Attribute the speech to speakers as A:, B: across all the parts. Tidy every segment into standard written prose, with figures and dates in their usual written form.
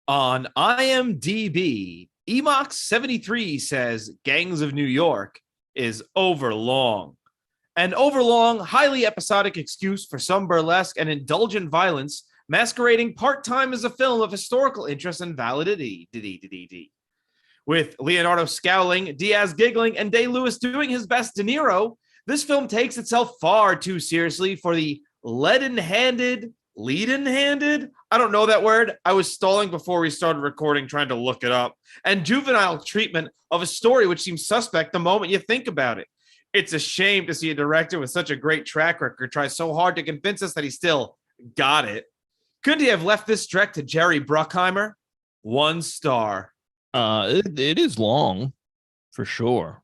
A: On IMDb, Emox73 says Gangs of New York is overlong. An overlong, highly episodic excuse for some burlesque and indulgent violence, masquerading part-time as a film of historical interest and validity. With Leonardo scowling, Diaz giggling, and Day-Lewis doing his best De Niro, this film takes itself far too seriously for the leaden-handed. I don't know that word. I was stalling before we started recording trying to look it up. And juvenile treatment of a story which seems suspect the moment you think about it. It's a shame to see a director with such a great track record try so hard to convince us that he still got it. Couldn't he have left this direct to Jerry Bruckheimer? 1 star.
B: It is long, for sure.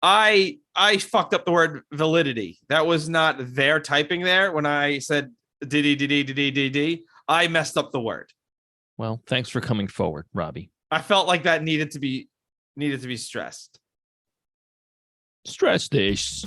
A: I fucked up the word validity. That was not their typing there when I said D. I messed up the word.
B: Well, thanks for coming forward, Robbie.
A: I felt like that needed to be stressed.
B: Stress this.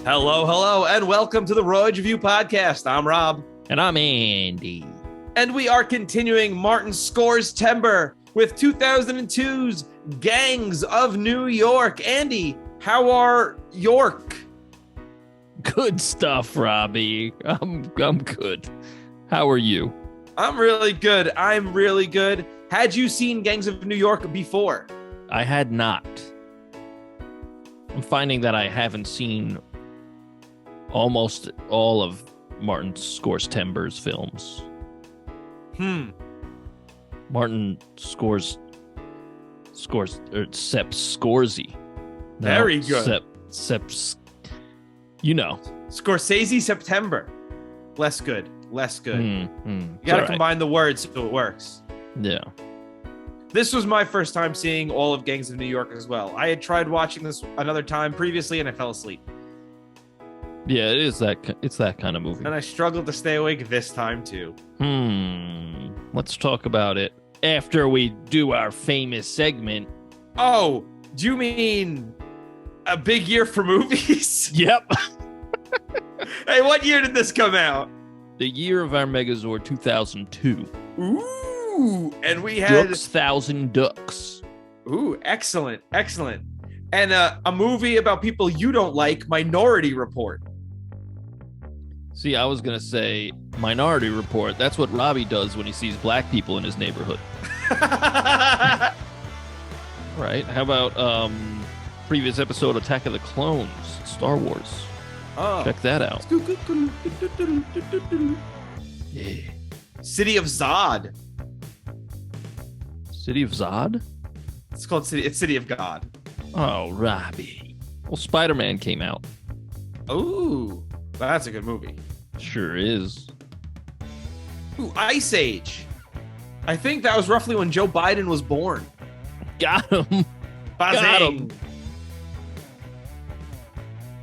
A: Hello, and welcome to the Royds Revue podcast. I'm Rob.
B: And I'm Andy.
A: And we are continuing Martin Scorstember with 2002's Gangs of New York. Andy, how are York?
B: Good stuff, Robbie. I'm good. How are you?
A: I'm really good. Had you seen Gangs of New York before?
B: I had not. I'm finding that I haven't seen almost all of Martin Scorstember's films. Martin Scorsese.
A: Very good. Scorsese September. Less good. You gotta combine the words so it works.
B: Yeah.
A: This was my first time seeing all of Gangs of New York as well. I had tried watching this another time previously and I fell asleep.
B: Yeah, it's that kind of movie.
A: And I struggled to stay awake this time too.
B: Let's talk about it after we do our famous segment.
A: Oh, do you mean a big year for movies?
B: Yep.
A: Hey, what year did this come out?
B: The year of our Megazord 2002.
A: Ooh, and we had
B: Ducks, Thousand Ducks.
A: Ooh, excellent. And a movie about people you don't like, Minority Report.
B: See, I was going to say Minority Report. That's what Robbie does when he sees black people in his neighborhood. Right. How about previous episode, Attack of the Clones, Star Wars?
A: Oh.
B: Check that out. Yeah.
A: City of Zod.
B: City of Zod?
A: It's called City of God.
B: Oh, Robbie. Well, Spider-Man came out.
A: Ooh, that's a good movie.
B: Sure is.
A: Ooh, Ice Age. I think that was roughly when Joe Biden was born.
B: Got him.
A: Got him.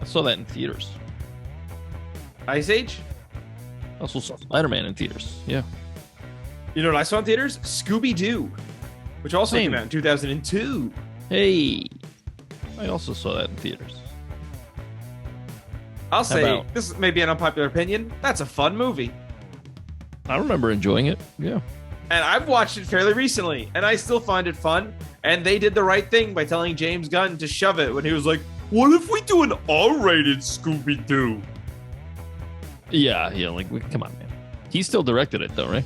B: I saw that in theaters.
A: Ice Age?
B: I also saw Spider-Man in theaters. Yeah.
A: You know what I saw in theaters? Scooby-Doo, which also
B: Same.
A: came out in 2002.
B: Hey. I also saw that in theaters.
A: I'll say, this may be an unpopular opinion, that's a fun movie.
B: I remember enjoying it. Yeah.
A: And I've watched it fairly recently, and I still find it fun. And they did the right thing by telling James Gunn to shove it when he was like, what if we do an R-rated Scooby-Doo?
B: Yeah, like, come on, man. He still directed it, though, right?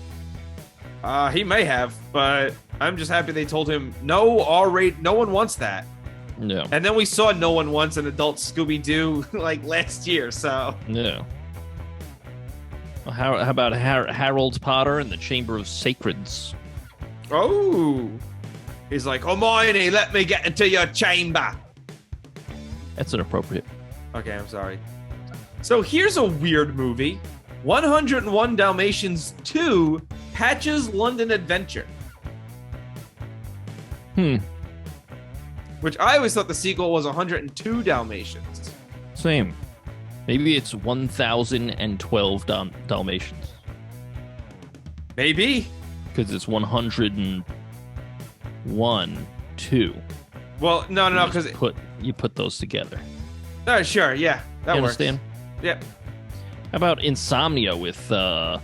A: He may have, but I'm just happy they told him, no R-rated, no one wants that.
B: Yeah.
A: And then we saw No One Wants an Adult Scooby-Doo, like, last year, so.
B: Yeah. Well, how about Harold Potter and the Chamber of Sacreds?
A: Oh. He's like, Hermione, let me get into your chamber.
B: That's inappropriate.
A: Okay, I'm sorry. So here's a weird movie. 101 Dalmatians 2, Patch's London Adventure. Which I always thought the sequel was 102 Dalmatians.
B: Same. Maybe it's 1012 Dalmatians.
A: Maybe.
B: because it's 101, 2.
A: Well, no, because
B: You put those together.
A: Sure, yeah, that
B: You
A: works.
B: understand?
A: Yep.
B: How about Insomnia with Al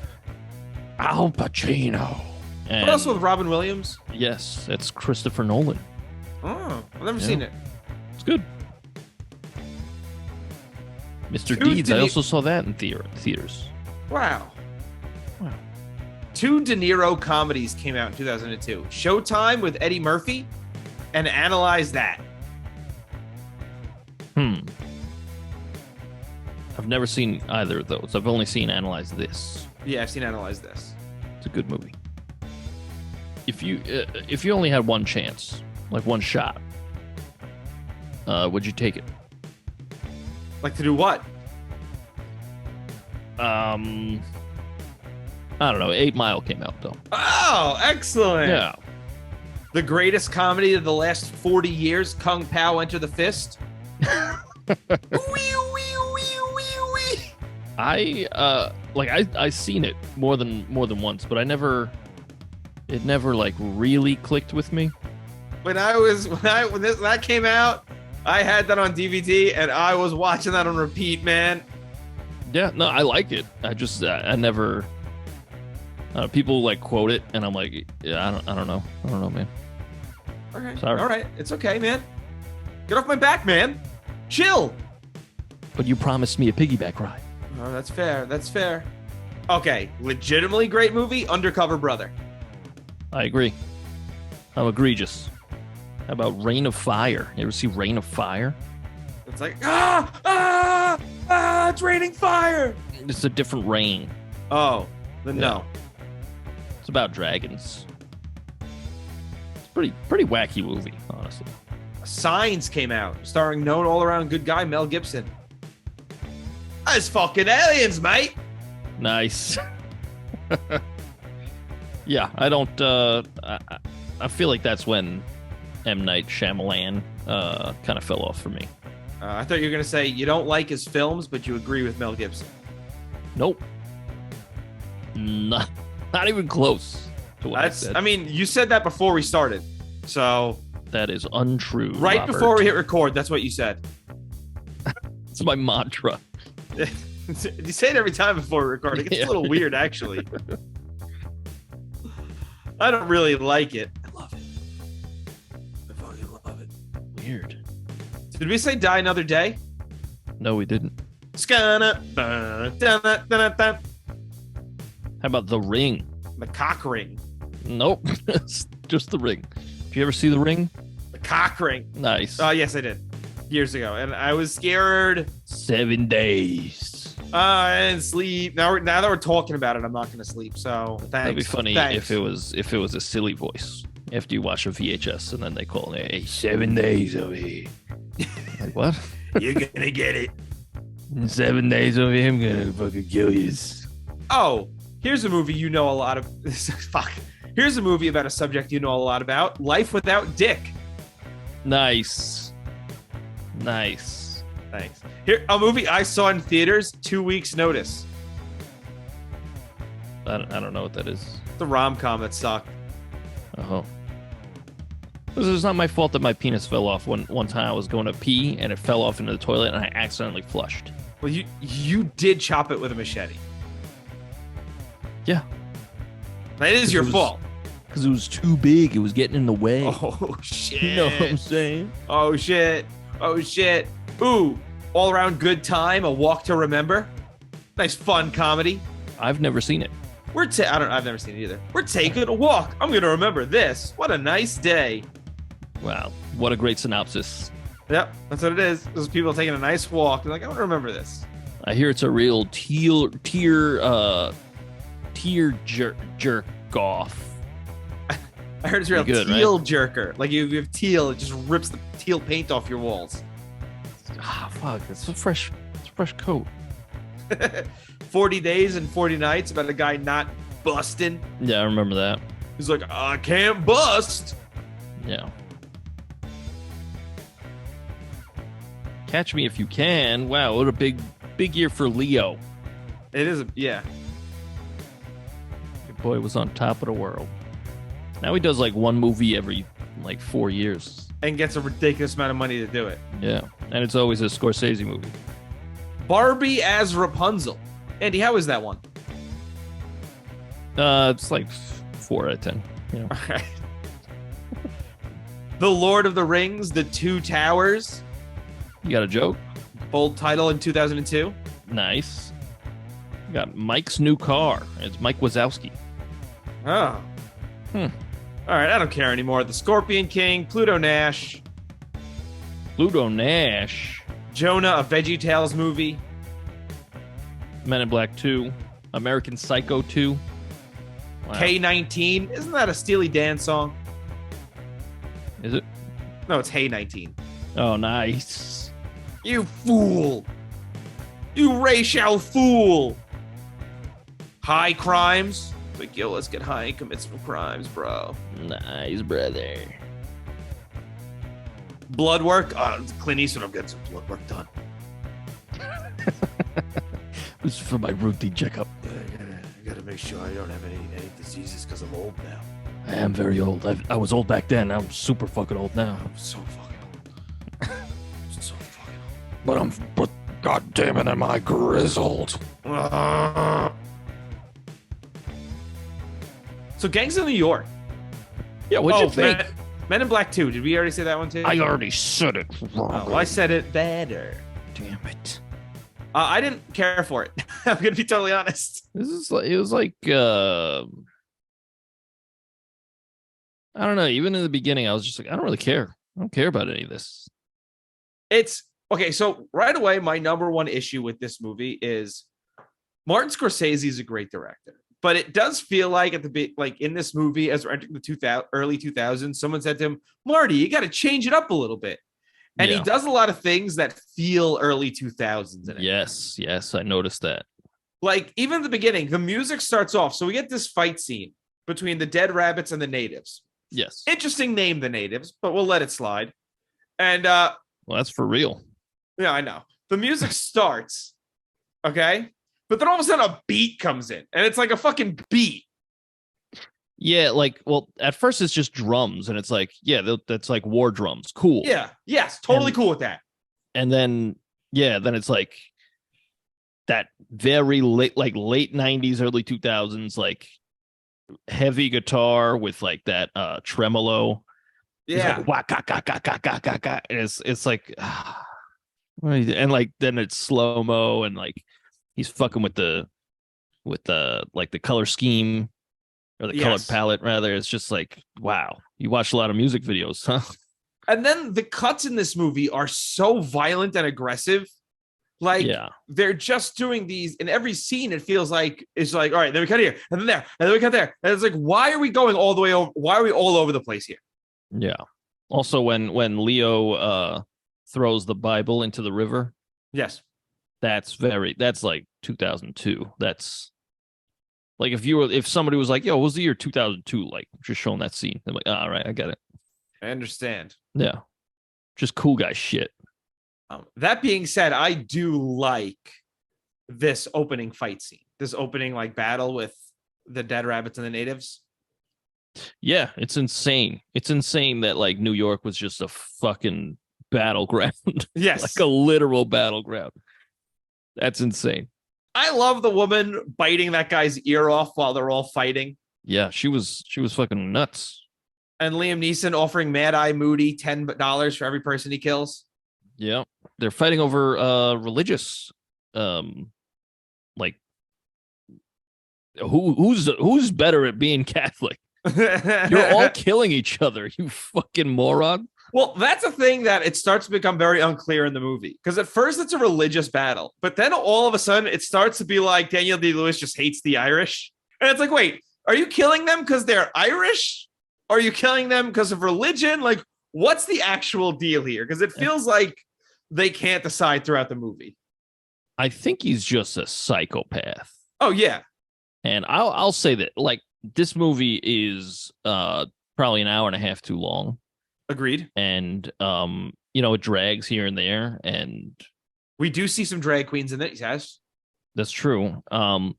B: Pacino? And
A: What else with Robin Williams?
B: yes, that's Christopher Nolan.
A: Oh, I've never seen it.
B: It's good. Mr.
A: Two
B: Deeds, I
A: De-
B: also saw that in theaters.
A: Wow. 2 De Niro comedies came out in 2002. Showtime with Eddie Murphy and Analyze That.
B: I've never seen either of those. I've only seen Analyze This.
A: Yeah, I've seen Analyze This.
B: It's a good movie. If you only had one chance, like one shot, would you take it?
A: Like to do what?
B: I don't know. 8 Mile came out though.
A: Oh, excellent.
B: Yeah.
A: The greatest comedy of the last 40 years, Kung Pao Enter the Fist.
B: I seen it more than once, but it never like really clicked with me.
A: When that came out, I had that on DVD and I was watching that on repeat, man.
B: Yeah, no, I like it. I just I never people like quote it and I'm like, yeah, I don't know, man.
A: Okay.
B: Sorry.
A: All right. It's okay, man. Get off my back, man. Chill.
B: But you promised me a piggyback ride.
A: Oh, that's fair. That's fair. Okay. Legitimately great movie, Undercover Brother.
B: I agree. I'm egregious. How about Rain of Fire? You ever see Rain of Fire?
A: It's like, it's raining fire.
B: It's a different rain.
A: Oh, then no.
B: It's about dragons. It's pretty wacky movie, honestly.
A: Signs came out, starring known all-around good guy Mel Gibson. That's fucking aliens, mate.
B: Nice. Yeah, I don't. I feel like that's when M. Night Shyamalan kind of fell off for me.
A: I thought you were gonna say you don't like his films, but you agree with Mel Gibson.
B: Nope. Not even close to what I said.
A: I mean, you said that before we started, so
B: That is untrue.
A: right
B: Robert.
A: before we hit record, that's what you said.
B: It's my mantra.
A: You say it every time before we record. It gets a little weird, actually. I don't really like it. I love it. I fucking love it.
B: Weird.
A: Did we say Die Another Day?
B: No, we didn't.
A: The
B: How about The Ring?
A: cock ring.
B: Nope. It's just The Ring. Did you ever see The Ring?
A: The cock ring.
B: Nice.
A: Oh, yes, I did. Years ago. And I was scared.
B: 7 days.
A: I didn't sleep. Now that we're talking about it, I'm not going to sleep. So thanks.
B: That'd be funny
A: Thanks.
B: if it was a silly voice. After you watch a VHS and then they call it, hey, 7 days over here. Like, what?
A: You're going to get it.
B: In 7 days over here, I'm gonna fucking kill you.
A: Oh, here's a movie you know a lot of. Fuck. Here's a movie about a subject you know a lot about. Life Without Dick.
B: Nice.
A: Thanks. Here, a movie I saw in theaters, 2 weeks notice.
B: I don't know what that is.
A: The rom-com that sucked.
B: Oh. It's not my fault that my penis fell off one time I was going to pee and it fell off into the toilet and I accidentally flushed.
A: Well, you did chop it with a machete.
B: Yeah.
A: That is your fault.
B: Because it was too big. It was getting in the way.
A: Oh, shit.
B: You know what I'm saying?
A: Oh, shit. Ooh, all around good time. A Walk to Remember. Nice, fun comedy.
B: I've never seen it.
A: I've never seen it either. We're taking a walk. I'm going to remember this. What a nice day.
B: Wow. What a great synopsis.
A: Yep, that's what it is. Those people taking a nice walk. They're like, I want to remember this.
B: I hear it's a real tear jerk off.
A: I heard it's real
B: Good,
A: teal jerker. Like you have teal, it just rips the teal paint off your walls.
B: Ah, fuck. It's a fresh coat.
A: 40 Days and 40 Nights about a guy not busting.
B: Yeah, I remember that.
A: He's like, I can't bust.
B: Yeah. Catch Me If You Can. Wow, what a big year for Leo.
A: It is, yeah.
B: Your boy was on top of the world. Now he does like one movie every like 4 years.
A: and gets a ridiculous amount of money to do it.
B: Yeah, and it's always a Scorsese movie.
A: Barbie as Rapunzel. Andy, how is that one?
B: It's like 4 out of 10. You know.
A: All right. The Lord of the Rings, The Two Towers.
B: You got a joke?
A: Bold title in 2002.
B: Nice. You got Mike's New Car. It's Mike Wazowski.
A: Oh.
B: Hmm.
A: All right, I don't care anymore. The Scorpion King, Pluto Nash,
B: Pluto Nash.
A: Jonah, a VeggieTales movie.
B: Men in Black 2. American Psycho 2. Wow.
A: K-19. Isn't that a Steely Dan song?
B: Is it?
A: No, it's Hey 19.
B: Oh, nice.
A: You fool. You racial fool. High crimes. Like, yo, let's get high and commit some crimes, bro.
B: Nice, brother.
A: Blood work. Clint Eastwood, I'm getting some blood work done.
B: This is for my routine checkup.
A: I gotta make sure I don't have any diseases because I'm old now.
B: I am very old. I was old back then. I'm super fucking old now.
A: I'm so fucking old. So fucking
B: But God damn it, am I grizzled?
A: old. So, Gangs of New York.
B: Yeah, what'd you think?
A: Men in Black 2. Did we already say that one too?
B: I already said it wrong.
A: Oh, well, I said it better.
B: Damn it.
A: I didn't care for it. I'm gonna be totally honest.
B: This is like, it was like I don't know, even in the beginning I was just like, I don't really care. I don't care about any of this.
A: It's okay. So right away, my number one issue with this movie is Martin Scorsese is a great director, but it does feel like like in this movie, as we're entering the early 2000s, someone said to him, "Marty, you got to change it up a little bit." And he does a lot of things that feel early 2000s in it.
B: Yes, I noticed that.
A: Like, even at the beginning, the music starts off. So we get this fight scene between the dead rabbits and the natives.
B: Yes.
A: Interesting name, the natives, but we'll let it slide. And
B: well, that's for real.
A: yeah, I know. The music starts, okay? But then all of a sudden a beat comes in, and it's like a fucking beat.
B: Yeah, like, well, at first it's just drums, and it's like, yeah, that's like war drums. Cool.
A: Yeah, yes, totally cool with that.
B: And then, yeah, then it's like that very late 90s, early 2000s, like heavy guitar with like that tremolo.
A: Yeah.
B: It's like, wah, it's like, and like then it's slow mo, and like he's fucking with the like the color scheme or the color palette rather. It's just like, wow, you watch a lot of music videos, huh?
A: And then the cuts in this movie are so violent and aggressive. Like, they're just doing these in every scene. It feels like it's like, all right, then we cut here, and then there, and then we cut there. And it's like, why are we going all the way over? Why are we all over the place here?
B: Yeah. Also, when Leo throws the Bible into the river.
A: Yes.
B: That's like 2002. That's like if somebody was like, yo, what was the year 2002 like? Just showing that scene. I'm like, all right, I get it.
A: I understand.
B: Yeah. Just cool guy shit.
A: That being said, I do like this opening fight scene, this opening like battle with the dead rabbits and the natives.
B: Yeah, it's insane. It's insane that like New York was just a fucking battleground.
A: Yes.
B: Like a literal battleground. That's insane.
A: I love the woman biting that guy's ear off while they're all fighting.
B: Yeah, she was fucking nuts.
A: And Liam Neeson offering Mad Eye Moody $10 for every person he kills.
B: Yeah, they're fighting over religious, like who's better at being Catholic? You're all killing each other, you fucking moron.
A: Well, that's a thing that it starts to become very unclear in the movie. Because at first it's a religious battle, but then all of a sudden it starts to be like Daniel Day-Lewis just hates the Irish. And it's like, wait, are you killing them because they're Irish? Or are you killing them because of religion? Like, what's the actual deal here? Because it feels like they can't decide throughout the movie.
B: I think he's just a psychopath.
A: Oh, yeah.
B: And I'll say that, like, this movie is probably an hour and a half too long.
A: Agreed.
B: And it drags here and there, and
A: we do see some drag queens in it, yes.
B: That's true. But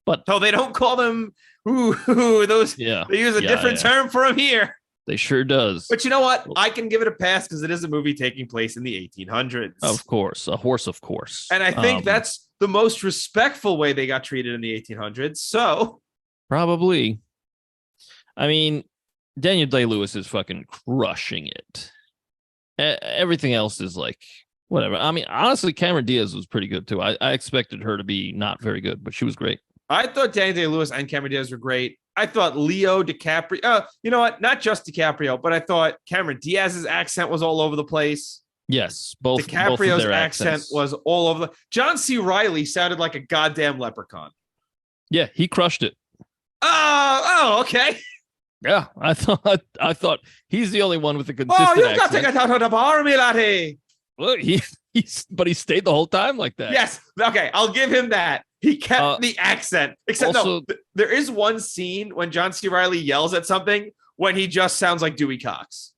B: But
A: So they don't call them those.
B: yeah,
A: They use a different term for them here.
B: They sure does.
A: But you know what? I can give it a pass because it is a movie taking place in the 1800s.
B: Of course, a horse, of course.
A: And I think that's the most respectful way they got treated in the 1800s. So
B: probably. I mean, Daniel Day-Lewis is fucking crushing it. Everything else is like whatever. I mean, honestly, Cameron Diaz was pretty good too. I expected her to be not very good, but she was great.
A: I thought Daniel Day-Lewis and Cameron Diaz were great. I thought Leo DiCaprio, you know what? Not just DiCaprio, but I thought Cameron Diaz's accent was all over the place.
B: Yes, both.
A: DiCaprio's
B: both
A: accent was all over the. John C. Reilly sounded like a goddamn leprechaun.
B: Yeah, he crushed it.
A: Oh, okay.
B: Yeah, I thought he's the only one with a consistent
A: Oh, you
B: accent.
A: got to get out of the bar, me laddie.
B: Look, he stayed the whole time like that.
A: Yes. Okay, I'll give him that. He kept the accent. Except also, no, there is one scene when John C. Reilly yells at something when he just sounds like Dewey Cox.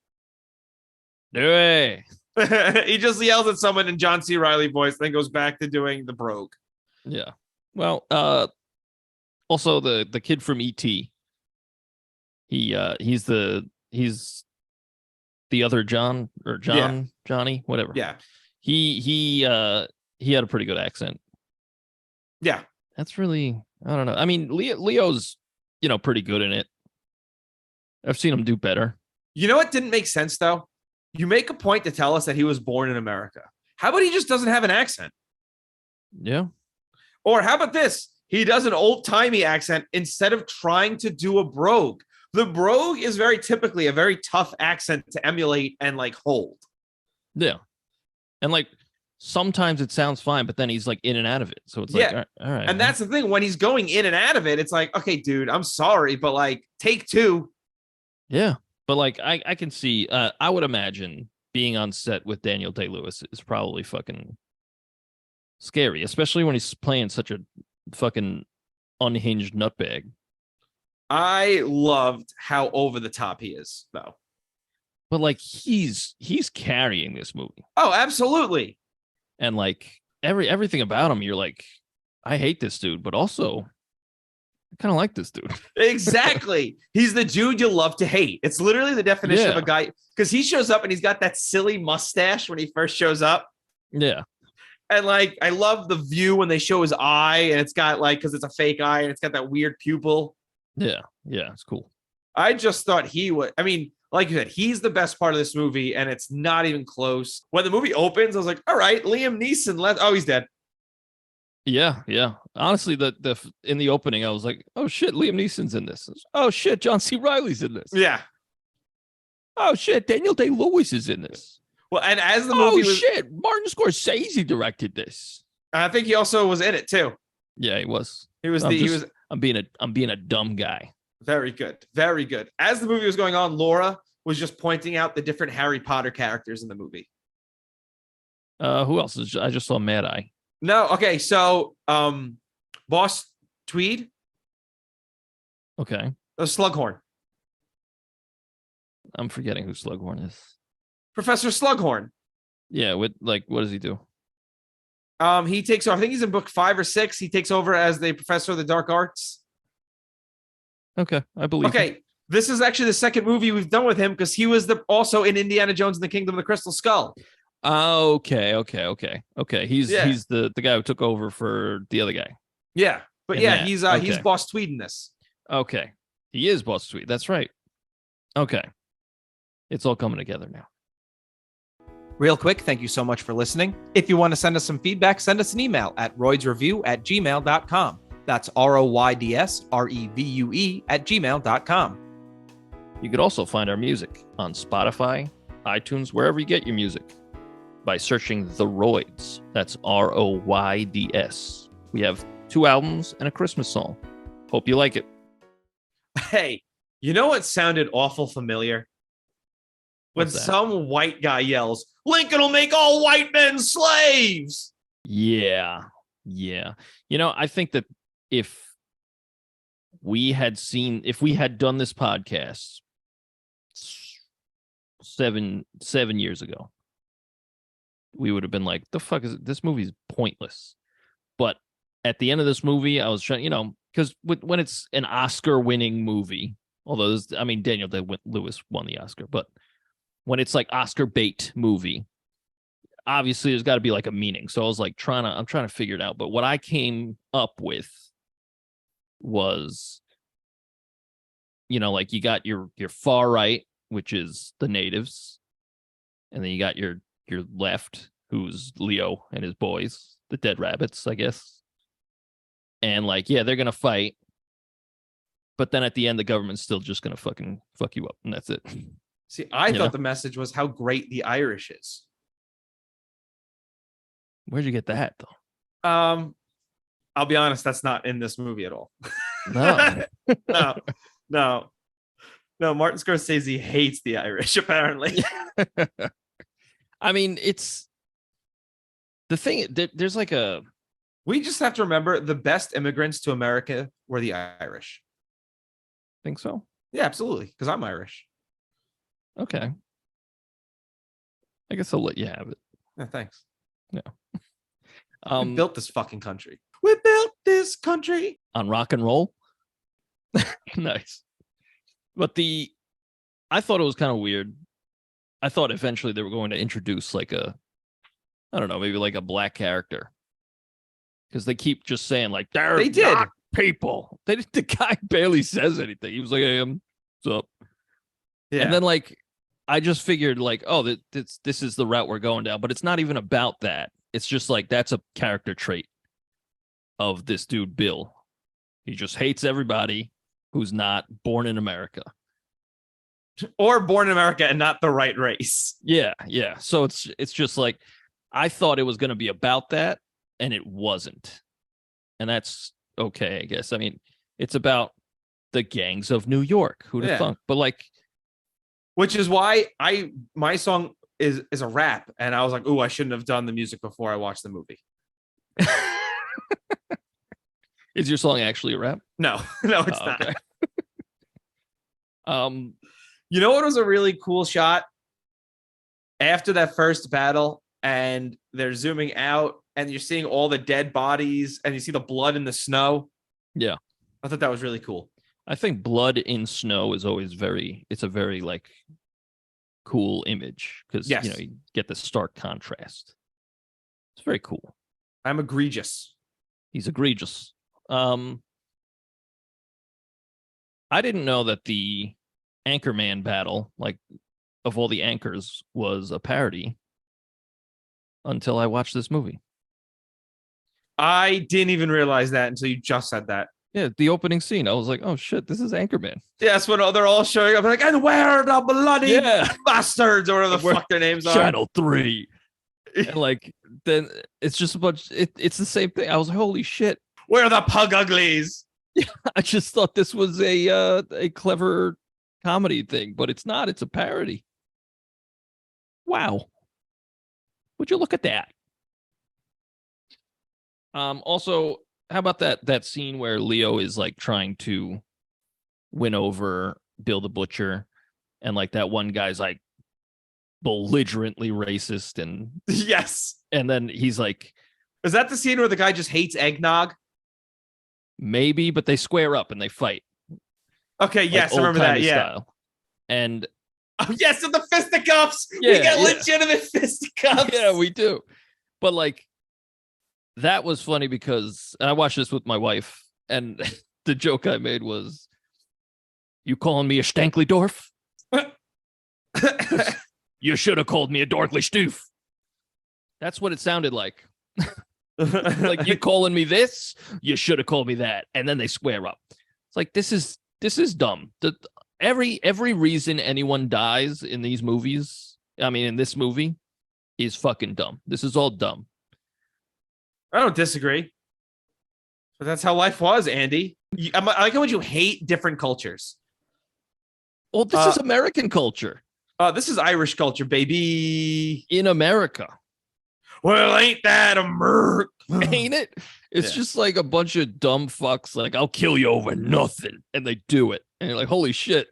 B: Dewey.
A: He just yells at someone in John C. Reilly voice, then goes back to doing the brogue.
B: Yeah. Well, also the kid from E.T. He's the other John or Johnny, whatever.
A: Yeah.
B: He had a pretty good accent.
A: Yeah.
B: That's really, I don't know. I mean, Leo's, pretty good in it. I've seen him do better.
A: You know what didn't make sense though? You make a point to tell us that he was born in America. How about he just doesn't have an accent?
B: Yeah.
A: Or how about this? He does an old-timey accent instead of trying to do a brogue. The brogue is very typically a very tough accent to emulate and like hold.
B: Yeah. And like sometimes it sounds fine, but then he's like in and out of it. So it's like, all right.
A: And that's the thing. When he's going in and out of it, it's like, okay, dude, I'm sorry, but like take two.
B: Yeah. But like I can see, I would imagine being on set with Daniel Day-Lewis is probably fucking scary, especially when he's playing such a fucking unhinged nutbag.
A: I loved how over the top he is, though.
B: But like he's carrying this movie.
A: Oh, absolutely.
B: And like everything about him, you're like, I hate this dude, but also I kind of like this dude.
A: Exactly. He's the dude you love to hate. It's literally the definition of a guy, because he shows up and he's got that silly mustache when he first shows up.
B: Yeah.
A: And like, I love the view when they show his eye and it's got like, because it's a fake eye and it's got that weird pupil.
B: Yeah. Yeah. It's cool.
A: I just thought he would. I mean, like you said, he's the best part of this movie and it's not even close. When the movie opens, I was like, all right, Liam Neeson. Oh, he's dead.
B: Yeah, yeah. Honestly, the in the opening, I was like, "Oh shit, Liam Neeson's in this." Oh shit, John C. Reilly's in this.
A: Yeah.
B: Oh shit, Daniel Day-Lewis is in this.
A: Well, and as the movie
B: shit, Martin Scorsese directed this.
A: I think he also was in it too.
B: Yeah, he was.
A: I'm
B: being a dumb guy.
A: Very good, very good. As the movie was going on, Laura was just pointing out the different Harry Potter characters in the movie.
B: Who else is? I just saw Mad Eye.
A: No, okay, so Boss Tweed.
B: Okay.
A: Slughorn.
B: I'm forgetting who Slughorn is.
A: Professor Slughorn.
B: Yeah, what does he do?
A: He takes over, I think he's in book 5 or 6. He takes over as the professor of the dark arts.
B: Okay, I believe.
A: Okay, this is actually the second movie we've done with him because he was also in Indiana Jones and the Kingdom of the Crystal Skull.
B: Okay. He's the guy who took over for the other guy.
A: Yeah, but he's Boss Tweed in this.
B: Okay, he is Boss Tweed. That's right. Okay, it's all coming together now.
A: Real quick, thank you so much for listening. If you want to send us some feedback, send us an email at roydsrevue@gmail.com. That's ROYDSREVUE@gmail.com.
B: You could also find our music on Spotify, iTunes, wherever you get your music, by searching The Royds. That's ROYDS. We have 2 albums and a Christmas song. Hope you like it.
A: Hey, you know what sounded awful familiar? When some white guy yells, "Lincoln will make all white men slaves."
B: Yeah. I think that if we had done this podcast 7 years ago, we would have been like, the fuck is it? This movie's pointless. But at the end of this movie, I was trying, because when it's an Oscar-winning movie, although Daniel Day-Lewis won the Oscar, but when it's like Oscar bait movie, obviously there's got to be like a meaning. So I was like I'm trying to figure it out. But what I came up with was, like you got your far right, which is the natives, and then you got your left, who's Leo and his boys, the dead rabbits, I guess. And like, yeah, they're gonna fight, but then at the end, the government's still just gonna fucking fuck you up, and that's it.
A: See, I thought the message was how great the Irish is.
B: Where'd you get that though?
A: I'll be honest, that's not in this movie at all.
B: No.
A: No. Martin Scorsese hates the Irish, apparently.
B: I mean, it's the thing. There's like a.
A: We just have to remember the best immigrants to America were the Irish.
B: Think so?
A: Yeah, absolutely. Because I'm Irish.
B: Okay. I guess I'll let you have it.
A: Yeah, thanks.
B: Yeah.
A: We built this fucking country. We built this country
B: on rock and roll. Nice. But I thought it was kind of weird. I thought eventually they were going to introduce like I don't know, maybe like a black character. Because they keep just saying like, they did people. The guy barely says anything. He was like, hey, what's up? Yeah. And then like, I just figured like, oh, this is the route we're going down. But it's not even about that. It's just like, that's a character trait of this dude, Bill. He just hates everybody who's not born in America.
A: Or born in America and not the right race.
B: Yeah. So it's just like, I thought it was going to be about that, and it wasn't. And that's okay, I guess. I mean, it's about the gangs of New York. Who'd have thunk? But like,
A: which is why my song is a rap, and I was like, "Ooh, I shouldn't have done the music before I watched the movie."
B: Is your song actually a rap?
A: No, it's not.
B: Okay.
A: You know what was a really cool shot? After that first battle, and they're zooming out, and you're seeing all the dead bodies, and you see the blood in the snow.
B: Yeah,
A: I thought that was really cool.
B: I think blood in snow is always it's a very like cool image because you get the stark contrast. It's very cool.
A: I'm egregious.
B: He's egregious. I didn't know that the Anchorman battle, like of all the anchors, was a parody until I watched this movie.
A: I didn't even realize that until you just said that.
B: Yeah, the opening scene, I was like, oh shit, this is Anchorman.
A: Yeah, that's when they're all showing up like, and where the bloody bastards, or whatever the fuck their names are.
B: Channel 3. And like, then it's just a bunch, it's the same thing. I was like, holy shit.
A: Where are the pug uglies?
B: Yeah, I just thought this was a clever comedy thing, but it's not. It's a parody. Wow. Would you look at that? Also, how about that scene where Leo is like trying to win over Bill the Butcher, and like that one guy's like belligerently racist, and
A: yes,
B: and then he's like,
A: is that the scene where the guy just hates eggnog?
B: Maybe, but they square up and they fight.
A: Okay,
B: like
A: yes, I remember that. Yeah,
B: style. And
A: yes, and the fisticuffs. Yeah, we get legitimate fisticuffs.
B: Yeah, we do. But like, that was funny because I watched this with my wife, and the joke I made was, "You calling me a Stankley Dorf? You should have called me a Dorkly Stoof." That's what it sounded like. Like, you calling me this? You should have called me that. And then they square up. It's like, this is dumb. Every reason anyone dies in these movies, I mean, in this movie, is fucking dumb. This is all dumb.
A: I don't disagree. But that's how life was, Andy. I like how much you hate different cultures.
B: Well, this is American culture.
A: This is Irish culture, baby.
B: In America.
A: Well, ain't that America?
B: Ain't it? It's just like a bunch of dumb fucks like, I'll kill you over nothing. And they do it. And you're like, holy shit.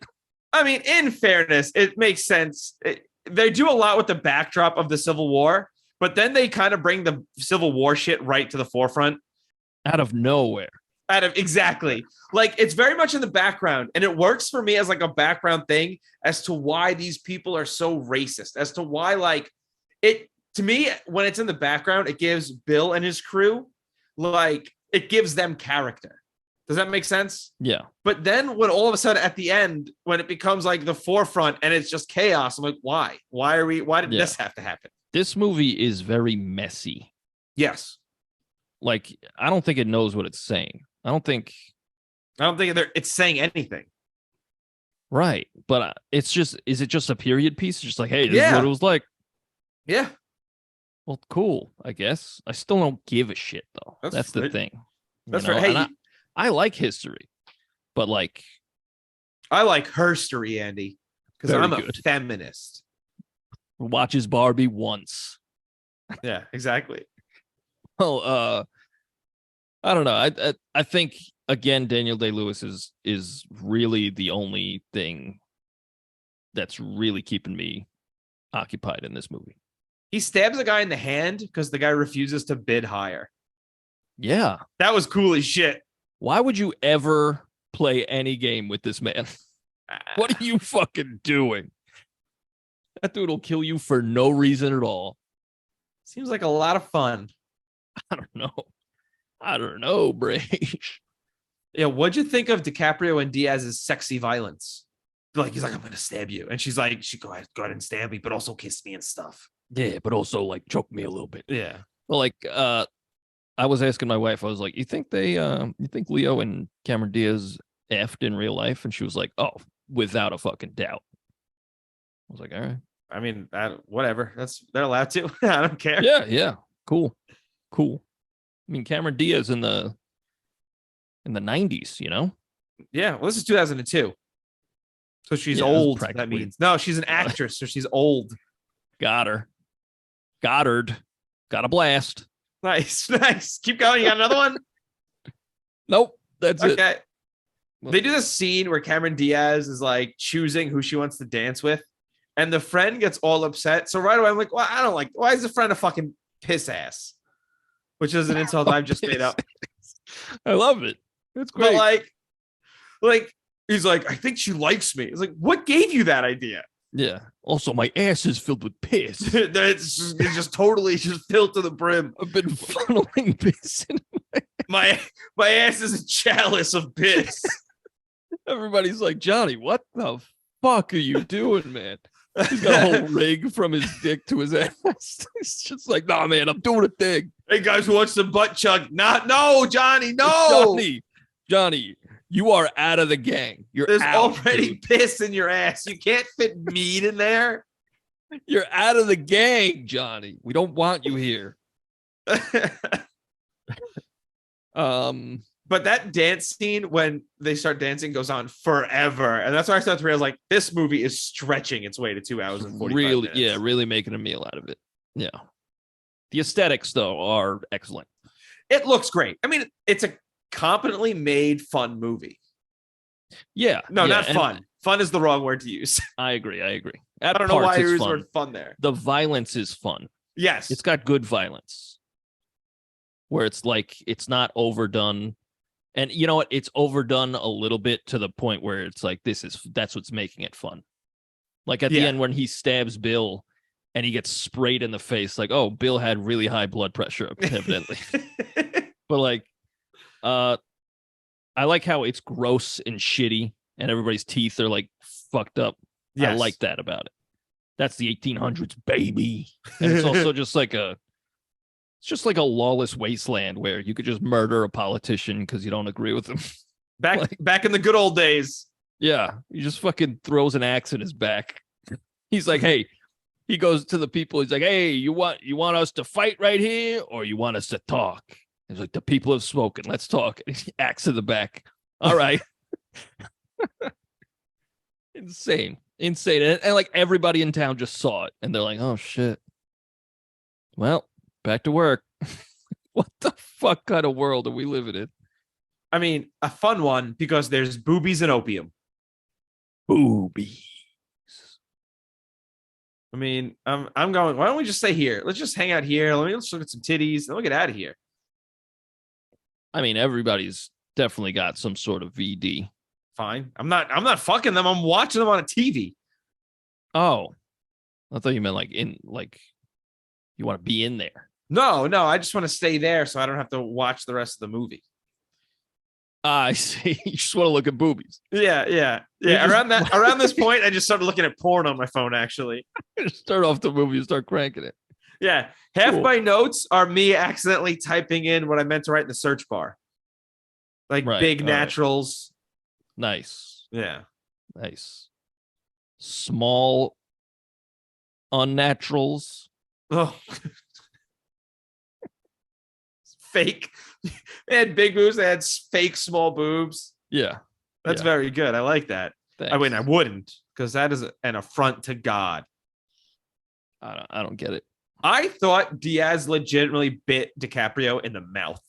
A: I mean, in fairness, it makes sense. They do a lot with the backdrop of the Civil War, but then they kind of bring the Civil War shit right to the forefront.
B: Out of nowhere.
A: Adam, exactly. Like it's very much in the background, and it works for me as like a background thing as to why these people are so racist, as to why like it to me when it's in the background, it gives Bill and his crew like it gives them character. Does that make sense?
B: Yeah.
A: But then when all of a sudden at the end, when it becomes like the forefront and it's just chaos, I'm like, why? Why did this have to happen?
B: This movie is very messy.
A: Yes.
B: Like, I don't think it knows what it's saying. I don't think
A: it's saying anything.
B: Right. But is it just a period piece? Just like, hey, this is what it was like.
A: Yeah.
B: Well, cool, I guess. I still don't give a shit, though. That's the thing.
A: That's right. Hey,
B: I like history, but like...
A: I like herstory, Andy, because I'm a feminist.
B: Watches Barbie once.
A: Yeah, exactly.
B: Well, I don't know. I think, again, Daniel Day-Lewis is really the only thing that's really keeping me occupied in this movie.
A: He stabs a guy in the hand because the guy refuses to bid higher.
B: Yeah.
A: That was cool as shit.
B: Why would you ever play any game with this man? What are you fucking doing? That dude will kill you for no reason at all.
A: Seems like a lot of fun.
B: I don't know, Brage.
A: Yeah, what'd you think of DiCaprio and Diaz's sexy violence? Like he's like, I'm gonna stab you, and she's like, go ahead and stab me, but also kiss me and stuff.
B: Yeah, but also like choke me a little bit.
A: Yeah.
B: Well, like I was asking my wife, I was like, you think Leo and Cameron Diaz effed in real life? And she was like, oh, without a fucking doubt. I was like, all right.
A: I mean, whatever. They're allowed to. I don't care.
B: Yeah. Cool. I mean, Cameron Diaz in the 90s, you know?
A: Yeah. Well, this is 2002. So she's old. That means no, she's an actress, so she's old.
B: Got her. Goddard. Got a blast.
A: Nice. Keep going. You got another one?
B: Nope. That's it.
A: Okay. They do this scene where Cameron Diaz is like choosing who she wants to dance with, and the friend gets all upset. So right away, I'm like, well, I don't like. Why is the friend a fucking piss ass? Which is an insult I've just made up.
B: I love it. It's great.
A: But like he's like, I think she likes me. It's like, what gave you that idea?
B: Yeah. Also, my ass is filled with piss.
A: it's just totally just filled to the brim.
B: I've been funneling piss in
A: my ass is a chalice of piss.
B: Everybody's like, Johnny, what the fuck are you doing, man? He's got a whole rig from his dick to his ass. He's just like, nah, man, I'm doing a thing.
A: Hey, guys, who wants some butt chug? No, Johnny, no.
B: Johnny, you are out of the gang.
A: There's
B: out,
A: already
B: dude.
A: piss in your ass. You can't fit meat in there.
B: You're out of the gang, Johnny. We don't want you here.
A: But that dance scene when they start dancing goes on forever, and that's why I started to realize like this movie is stretching its way to 2 hours and 45 minutes.
B: Yeah, really making a meal out of it. Yeah, the aesthetics though are excellent.
A: It looks great. I mean, it's a competently made fun movie.
B: Yeah,
A: not fun. Fun is the wrong word to use.
B: I agree.
A: I don't know why you use the word fun there.
B: The violence is fun.
A: Yes,
B: it's got good violence, where it's like it's not overdone. And you know what? It's overdone a little bit to the point where it's like that's what's making it fun. Like at the end when he stabs Bill and he gets sprayed in the face, like, oh, Bill had really high blood pressure, evidently. But like, I like how it's gross and shitty and everybody's teeth are like fucked up. Yes. I like that about it. That's the 1800s, baby. And it's also just like a lawless wasteland where you could just murder a politician because you don't agree with them.
A: Back in the good old days.
B: Yeah. He just fucking throws an axe in his back. He's like, hey, he goes to the people. He's like, hey, you want us to fight right here or you want us to talk? He's like, the people have spoken. Let's talk. Axe in the back. All right. Insane. And like everybody in town just saw it and they're like, oh shit. Well, back to work. What the fuck kind of world are we living in?
A: I mean, a fun one because there's boobies and opium.
B: Boobies.
A: I mean, I'm going, why don't we just stay here? Let's just hang out here. Let's look at some titties and we'll get out of here.
B: I mean, everybody's definitely got some sort of VD.
A: Fine. I'm not fucking them. I'm watching them on a TV.
B: Oh, I thought you meant like in like you want to be in there.
A: No, I just want to stay there so I don't have to watch the rest of the movie.
B: I see. You just want to look at boobies.
A: Yeah. Around this point, I just started looking at porn on my phone, actually.
B: Start off the movie and start cranking it.
A: Yeah. Half
B: Cool.
A: my notes are me accidentally typing in what I meant to write in the search bar. Like big naturals.
B: Right. Nice.
A: Yeah.
B: Nice. Small unnaturals.
A: Oh. Fake. They had big boobs. They had fake small boobs.
B: Yeah.
A: That's very good. I like that.
B: Thanks.
A: I mean, I wouldn't, because that is an affront to God.
B: I don't get it.
A: I thought Diaz legitimately bit DiCaprio in the mouth.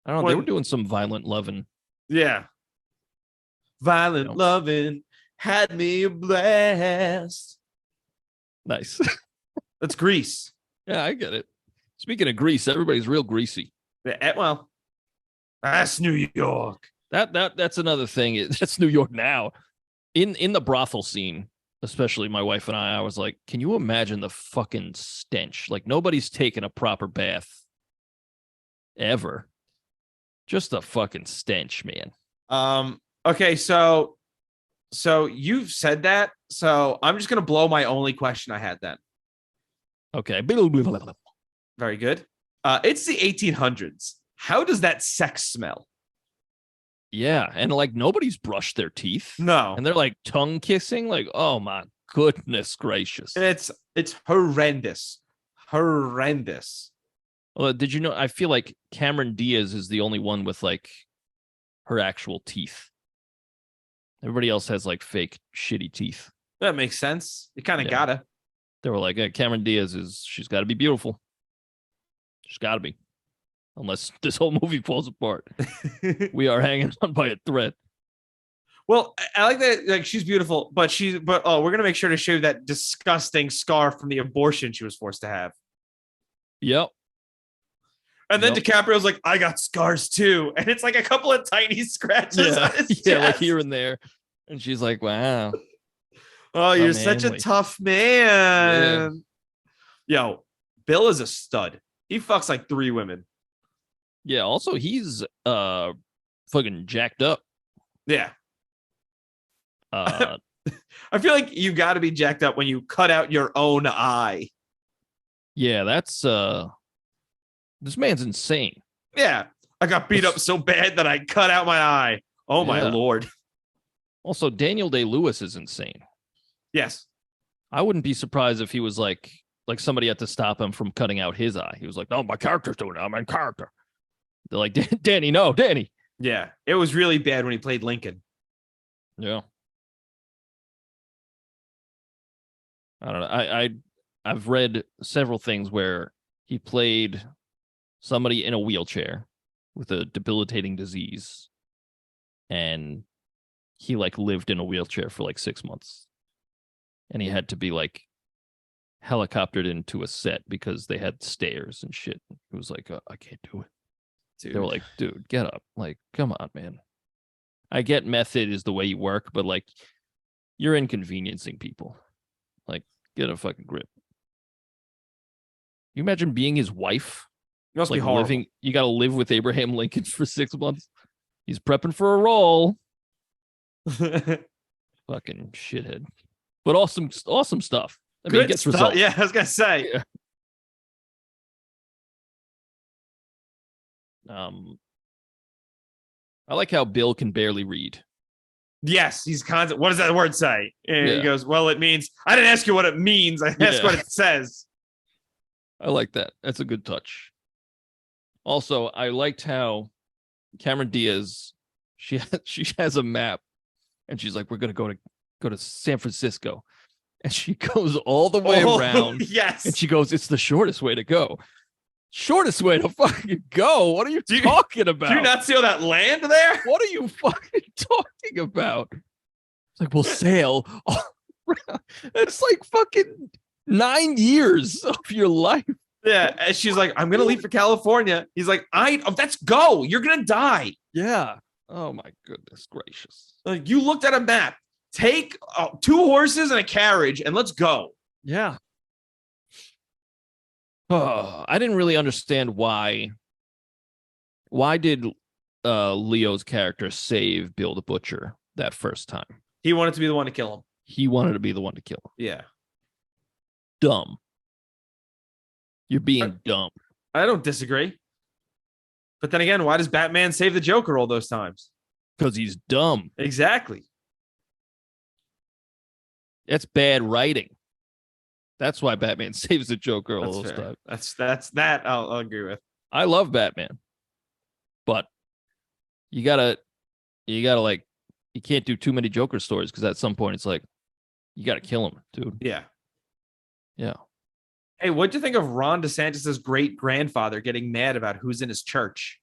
B: I don't know. They were doing some violent loving.
A: Yeah. Violent loving had me a blast.
B: Nice.
A: That's Grease.
B: Yeah, I get it. Speaking of grease, everybody's real greasy.
A: Well, that's New York.
B: That's another thing. That's New York now. In the brothel scene, especially my wife and I was like, can you imagine the fucking stench? Like nobody's taken a proper bath ever. Just a fucking stench, man.
A: Okay, so you've said that, so I'm just gonna blow my only question I had then.
B: Okay.
A: Very good. It's the 1800s. How does that sex smell?
B: Yeah, and like nobody's brushed their teeth.
A: No.
B: And they're like tongue kissing. Like, oh my goodness gracious.
A: It's horrendous. Horrendous.
B: Well, did you know? I feel like Cameron Diaz is the only one with like her actual teeth. Everybody else has like fake shitty teeth.
A: That makes sense. You kind of gotta.
B: They were like, Cameron Diaz she's got to be beautiful. She's got to be. Unless this whole movie falls apart. We are hanging on by a thread.
A: Well, I like that. Like she's beautiful, but we're gonna make sure to shave that disgusting scar from the abortion she was forced to have.
B: Yep.
A: And then DiCaprio's like, I got scars too, and it's like a couple of tiny scratches on his chest.
B: Like here and there. And she's like, wow.
A: Oh, you're such a tough man. Yeah. Yo, Bill is a stud. He fucks like 3 women.
B: Yeah, also he's fucking jacked up.
A: Yeah.
B: I
A: feel like you got to be jacked up when you cut out your own eye.
B: Yeah, that's this man's insane.
A: Yeah. I got beat up so bad that I cut out my eye. Oh my Lord.
B: Also, Daniel Day-Lewis is insane.
A: Yes.
B: I wouldn't be surprised if he was like somebody had to stop him from cutting out his eye. He was like, "No, my character's doing it. I'm in character." They're like, Danny, no, Danny.
A: Yeah, it was really bad when he played Lincoln.
B: Yeah. I don't know. I've read several things where he played somebody in a wheelchair with a debilitating disease, and he like lived in a wheelchair for like 6 months, and he had to be like helicoptered into a set because they had stairs and shit. He was like, I can't do it. Dude. They were like, dude, get up. Like, come on, man. I get method is the way you work, but like you're inconveniencing people. Like, get a fucking grip. You imagine being his wife?
A: It must be horrible.
B: You got to live with Abraham Lincoln for 6 months. He's prepping for a role. Fucking shithead. But awesome stuff. I mean, it gets results.
A: Yeah, I was gonna say.
B: Yeah. I like how Bill can barely read.
A: Yes, he's constant. What does that word say? And he goes, well, it means. I didn't ask you what it means. I asked what it says.
B: I like that. That's a good touch. Also, I liked how Cameron Diaz, she has a map, and she's like, we're gonna go to San Francisco. And she goes all the way around.
A: Yes.
B: And she goes, it's the shortest way to go. Shortest way to fucking go? What are you talking about?
A: Do you not see all that land there?
B: What are you fucking talking about? It's like, we'll sail all around. It's like fucking 9 years of your life.
A: Yeah, and she's like, I'm gonna leave for California. He's like, let's go. You're gonna die.
B: Yeah. Oh my goodness gracious.
A: Like, you looked at a map. Take 2 horses and a carriage, and let's go.
B: Yeah. Oh, I didn't really understand why. Why did Leo's character save Bill the Butcher that first time?
A: He wanted to be the one to kill him.
B: He wanted to be the one to kill him.
A: Yeah.
B: Dumb. You're being dumb.
A: I don't disagree. But then again, why does Batman save the Joker all those times?
B: Because he's dumb.
A: Exactly.
B: That's bad writing. That's why Batman saves the Joker all those times.
A: That's that I'll agree with.
B: I love Batman. But you gotta like, you can't do too many Joker stories because at some point it's like, you gotta kill him, dude.
A: Yeah.
B: Yeah.
A: Hey, what'd you think of Ron DeSantis' great grandfather getting mad about who's in his church?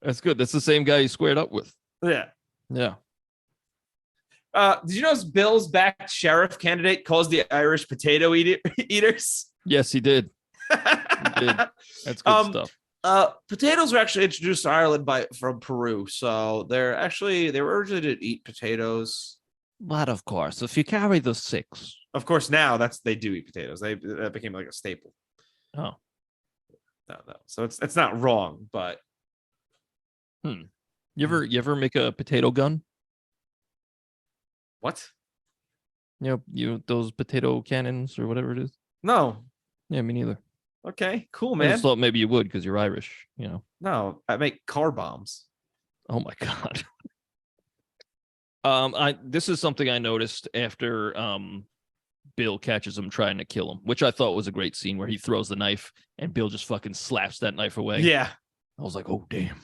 B: That's good. That's the same guy you squared up with.
A: Yeah.
B: Yeah.
A: Did you know Bill's backed sheriff candidate calls the Irish potato eaters?
B: Yes, he did. He did. That's good stuff.
A: Potatoes were actually introduced to Ireland from Peru, so they were originally to eat potatoes.
B: But of course, if you carry the 6.
A: Of course, now they do eat potatoes. That became like a staple.
B: Oh.
A: No. So it's not wrong, but
B: You ever make a potato gun?
A: What?
B: Those potato cannons or whatever it is.
A: No.
B: Yeah, me neither.
A: Okay, cool,
B: I
A: man.
B: just thought maybe you would because you're Irish.
A: No, I make car bombs.
B: Oh my god. This is something I noticed after Bill catches him trying to kill him, which I thought was a great scene where he throws the knife and Bill just fucking slaps that knife away.
A: Yeah.
B: I was like, oh damn.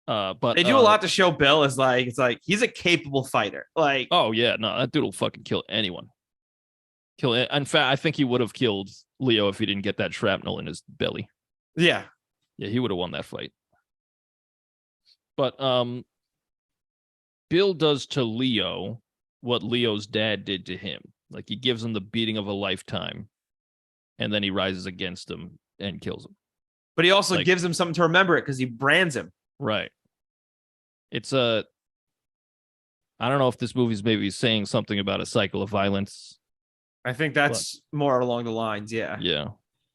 B: But
A: they do a lot to show Bill as it's like he's a capable fighter. Like,
B: oh yeah, no, that dude will fucking kill anyone. In fact, I think he would have killed Leo if he didn't get that shrapnel in his belly.
A: Yeah.
B: Yeah, he would have won that fight. But Bill does to Leo what Leo's dad did to him. Like, he gives him the beating of a lifetime, and then he rises against him and kills him.
A: But he also gives him something to remember it because he brands him.
B: Right. It's I don't know if this movie's maybe saying something about a cycle of violence.
A: I think that's more along the lines, yeah.
B: Yeah.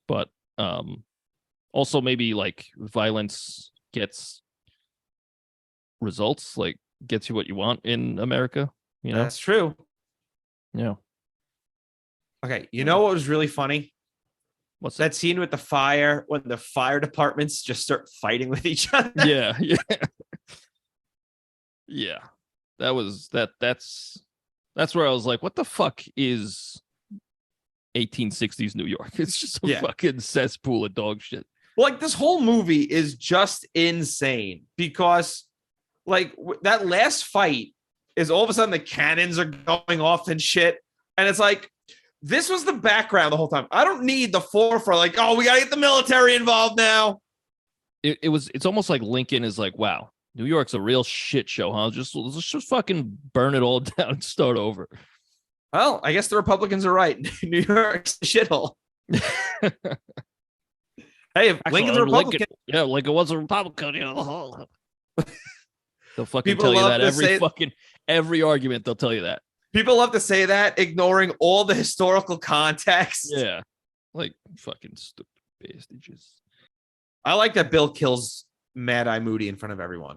B: But also maybe like violence gets results, like gets you what you want in America,
A: That's true.
B: Yeah.
A: Okay, you know what was really funny?
B: What's
A: that scene with the fire when the fire departments just start fighting with each other?
B: Yeah. Yeah. That's where I was like, what the fuck is 1860s New York? It's just a fucking cesspool of dog shit.
A: Like, this whole movie is just insane because that last fight is all of a sudden the cannons are going off and shit. And it's like, this was the background the whole time. I don't need the forefront. Like, oh, we gotta get the military involved now.
B: It's almost like Lincoln is like, wow, New York's a real shit show, huh? Let's just fucking burn it all down and start over.
A: Well, I guess the Republicans are right. New York's a shithole. Hey, if Lincoln's a Republican,
B: Lincoln was a Republican. They'll fucking tell you that every argument. They'll tell you that.
A: People love to say that, ignoring all the historical context.
B: Yeah, like fucking stupid bastards.
A: I like that Bill kills Mad Eye Moody in front of everyone.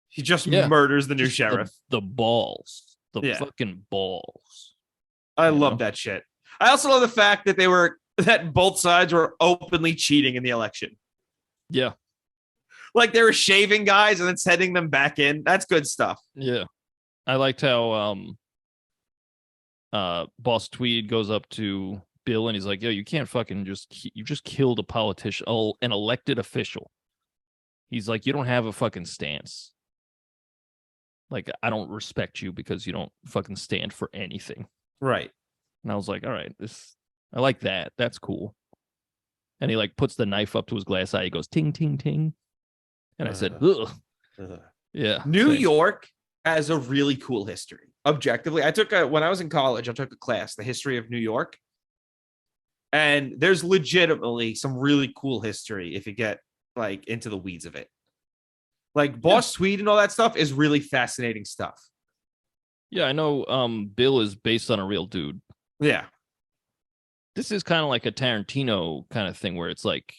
A: He just murders the new sheriff.
B: The balls. The fucking balls.
A: I love that shit. I also love the fact that both sides were openly cheating in the election.
B: Yeah.
A: Like, they were shaving guys and then sending them back in. That's good stuff.
B: Yeah. I liked how Boss Tweed goes up to Bill and he's like, yo, you can't fucking you just killed a politician, an elected official. He's like, you don't have a fucking stance. Like, I don't respect you because you don't fucking stand for anything.
A: Right.
B: And I was like, all right, I like that. That's cool. And he like puts the knife up to his glass eye. He goes, ting, ting, ting. And I said, ugh. Yeah.
A: New York has a really cool history. objectively. When I was in college, I took a class, the history of New York. And there's legitimately some really cool history if you get like into the weeds of it. Like Boss Swede and all that stuff is really fascinating stuff.
B: Yeah, I know Bill is based on a real dude.
A: Yeah.
B: This is kind of like a Tarantino kind of thing where it's like,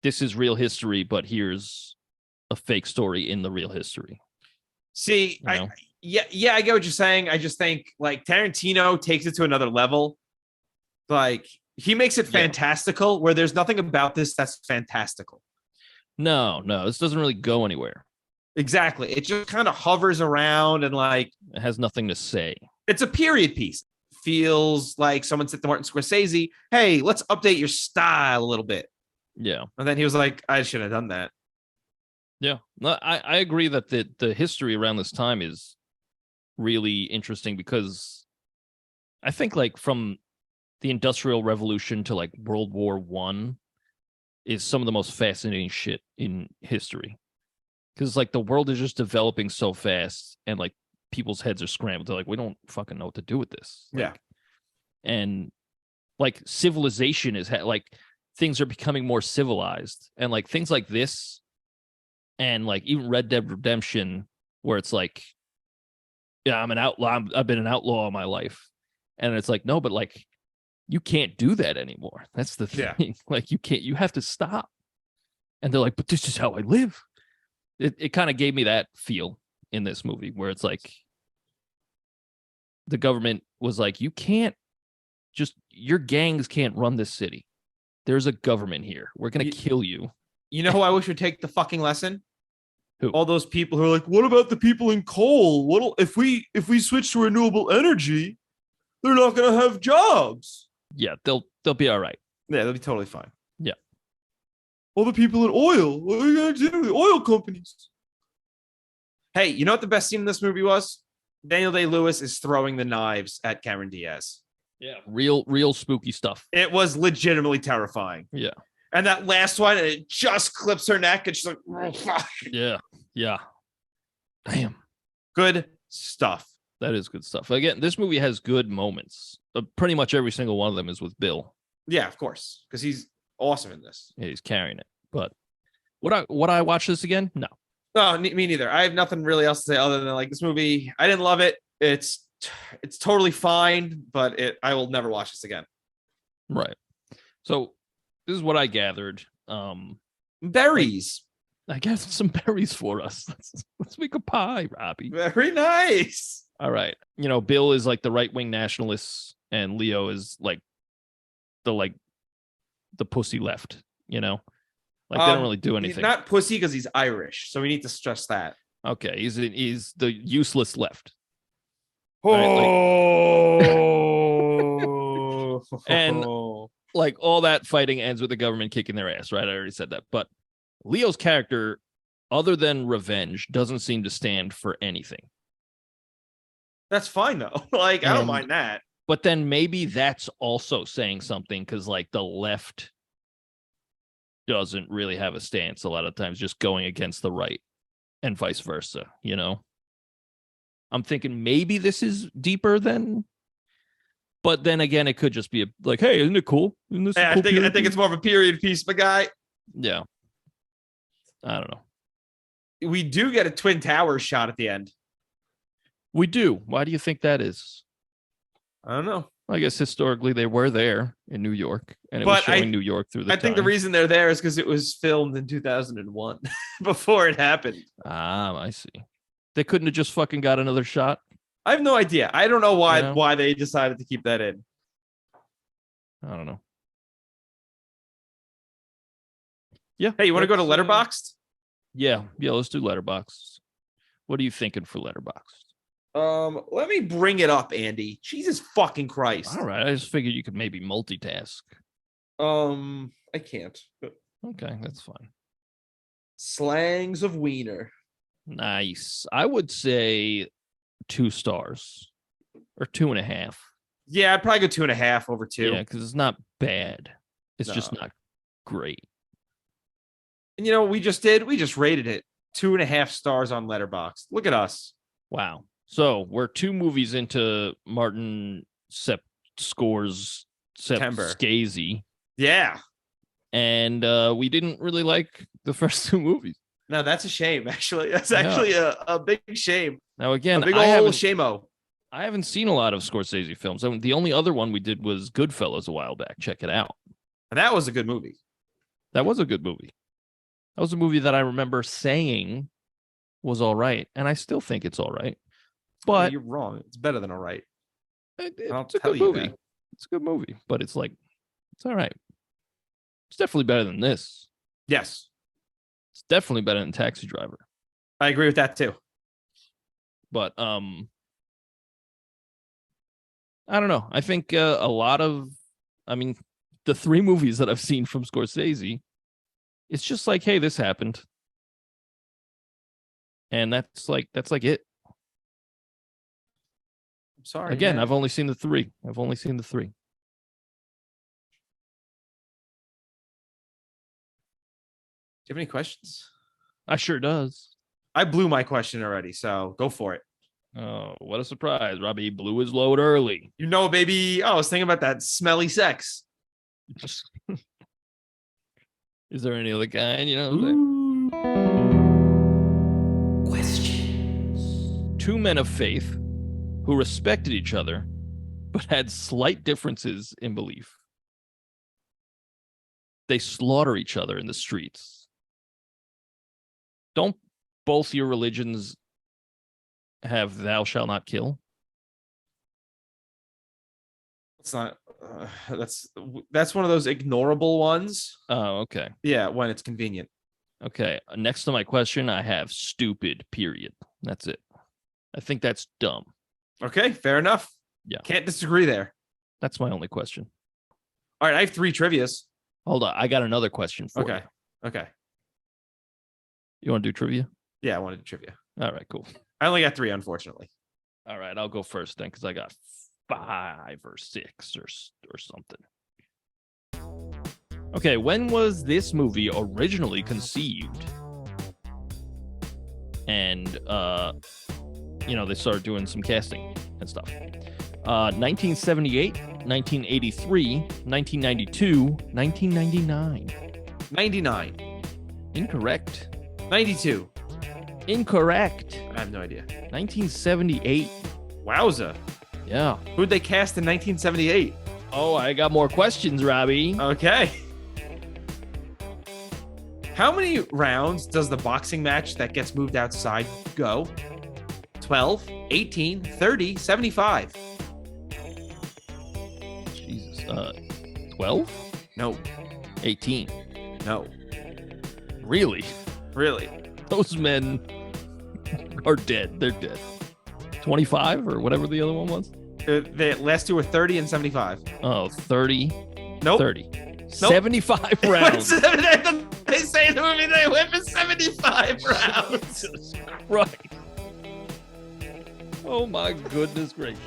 B: this is real history, but here's a fake story in the real history.
A: See, I get what you're saying. I just think like Tarantino takes it to another level. Like he makes it fantastical where there's nothing about this that's fantastical.
B: No, this doesn't really go anywhere.
A: Exactly. It just kind of hovers around and like
B: it has nothing to say.
A: It's a period piece. Feels like someone said to Martin Scorsese, hey, let's update your style a little bit.
B: Yeah.
A: And then he was like, I should have done that.
B: Yeah. No, I agree that the history around this time is really interesting because I think like from the Industrial Revolution to like World War I is some of the most fascinating shit in history. Because like the world is just developing so fast and like people's heads are scrambled. They're like, we don't fucking know what to do with this.
A: Like,
B: and like civilization is like things are becoming more civilized. And like things like this and like even Red Dead Redemption, where it's like, yeah, I'm an outlaw. I've been an outlaw all my life. And it's like, no, but like, you can't do that anymore. That's the thing. Yeah. Like you have to stop. And they're like, but this is how I live. It kind of gave me that feel in this movie where it's like the government was like, you can't your gangs can't run this city. There's a government here. We're going to kill you.
A: You know who I wish would take the fucking lesson?
B: Who?
A: All those people who are like, what about the people in coal? What if we switch to renewable energy? They're not going to have jobs.
B: Yeah, they'll be all right.
A: Yeah, they'll be totally fine.
B: Yeah.
A: All the people in oil, what are you going to do? The oil companies. Hey, you know what the best scene in this movie was? Daniel Day-Lewis is throwing the knives at Cameron Diaz.
B: Yeah, real spooky stuff.
A: It was legitimately terrifying.
B: Yeah.
A: And that last one, it just clips her neck and she's like, oh, fuck.
B: Yeah. Damn.
A: Good stuff.
B: That is good stuff. Again, this movie has good moments. Pretty much every single one of them is with Bill.
A: Yeah, of course, because he's awesome in this.
B: Yeah, he's carrying it. But would I watch this again? No.
A: No, me neither. I have nothing really else to say other than like this movie. I didn't love it. It's totally fine, but I will never watch this again.
B: Right. So this is what I gathered.
A: Berries.
B: I gathered some berries for us. Let's make a pie, Robbie.
A: Very nice.
B: All right. You know, Bill is like the right-wing nationalist and Leo is like the pussy left, you know? Like they don't really do anything.
A: He's not pussy because he's Irish, so we need to stress that.
B: Okay, he's the useless left.
A: Oh.
B: Right? And like all that fighting ends with the government kicking their ass, right? I already said that. But Leo's character, other than revenge, doesn't seem to stand for anything.
A: That's fine though. Like, I don't mind that.
B: But then maybe that's also saying something because like the left doesn't really have a stance a lot of times, just going against the right and vice versa, you know? I'm thinking maybe this is deeper than, but then again, it could just be like, hey, isn't it cool? Isn't this
A: I think it's more of a period piece, but guy.
B: Yeah. I don't know.
A: We do get a Twin Towers shot at the end.
B: We do. Why do you think that is?
A: I don't know.
B: I guess historically they were there in New York, and it was showing New York through the
A: I think the reason they're there is because it was filmed in 2001 before it happened.
B: Ah, I see. They couldn't have just fucking got another shot?
A: I have no idea. I don't know why they decided to keep that in.
B: I don't know.
A: Yeah. Hey, you want to go to Letterboxd?
B: Yeah, let's do Letterboxd. What are you thinking for Letterboxd?
A: Let me bring it up, Andy. Jesus fucking Christ.
B: All right, I just figured you could maybe multitask.
A: I can't.
B: Okay, that's fine.
A: Slangs of Wiener.
B: Nice. I would say 2 stars or 2.5.
A: Yeah, I'd probably go 2.5 over 2.
B: Yeah, because it's not bad. It's just not great.
A: And you know what we just did? We just rated it 2.5 stars on Letterboxd. Look at us.
B: Wow. So we're 2 movies into Martin
A: September.
B: Scorsese,
A: Yeah.
B: and we didn't really like the first 2 movies.
A: No, that's a shame. Actually, that's actually a big shame.
B: Now again,
A: A big old shame-o.
B: I haven't seen a lot of Scorsese films. The only other one we did was Goodfellas a while back. Check it out.
A: And that was a good movie.
B: That was a good movie. That was a movie that I remember saying was all right, and I still think it's all right. But
A: you're wrong. It's better than all right.
B: It's a good movie. It's a good movie, but it's like, it's all right. It's definitely better than this.
A: Yes.
B: It's definitely better than Taxi Driver.
A: I agree with that too.
B: But I don't know. I think a lot of, the 3 movies that I've seen from Scorsese, it's just like, hey, this happened. And that's like it.
A: I'm sorry.
B: Again,
A: man.
B: I've only seen the 3.
A: Do you have any questions?
B: I sure does.
A: I blew my question already, so go for it.
B: Oh, what a surprise. Robbie blew his load early.
A: You know, baby. Oh, I was thinking about that smelly sex.
B: Is there any other kind? You know?
A: Questions.
B: 2 men of faith who respected each other, but had slight differences in belief. They slaughter each other in the streets. Don't both your religions have thou shalt not kill?
A: It's not. That's one of those ignorable ones.
B: Oh, okay.
A: Yeah, when it's convenient.
B: Okay. Next to my question, I have stupid, period. That's it. I think that's dumb.
A: Okay, fair enough.
B: Yeah.
A: Can't disagree there.
B: That's my only question.
A: All right, I have 3 trivias.
B: Hold on. I got another question for you.
A: Okay.
B: You want to do trivia?
A: Yeah, I wanted to trivia.
B: All right, cool.
A: I only got 3, unfortunately.
B: All right, I'll go first then because I got 5 or 6 or something. Okay, when was this movie originally conceived? And they started doing some casting and stuff. 1978, 1983, 1992, 1999.
A: 99.
B: Incorrect.
A: 92.
B: Incorrect.
A: I have no idea.
B: 1978.
A: Wowza.
B: Yeah.
A: Who'd they cast in 1978?
B: Oh, I got more questions, Robbie.
A: Okay. How many rounds does the boxing match that gets moved outside go? 12, 18, 30, 75.
B: Jesus. 12?
A: No.
B: 18.
A: No.
B: Really?
A: Really?
B: Those men are dead. They're dead. 25 or whatever the other one was?
A: The last 2 were 30 and 75.
B: Oh, 30.
A: Nope.
B: 30.
A: Nope.
B: 75 rounds.
A: They say in the movie they went for 75 rounds.
B: Right. Oh my goodness gracious.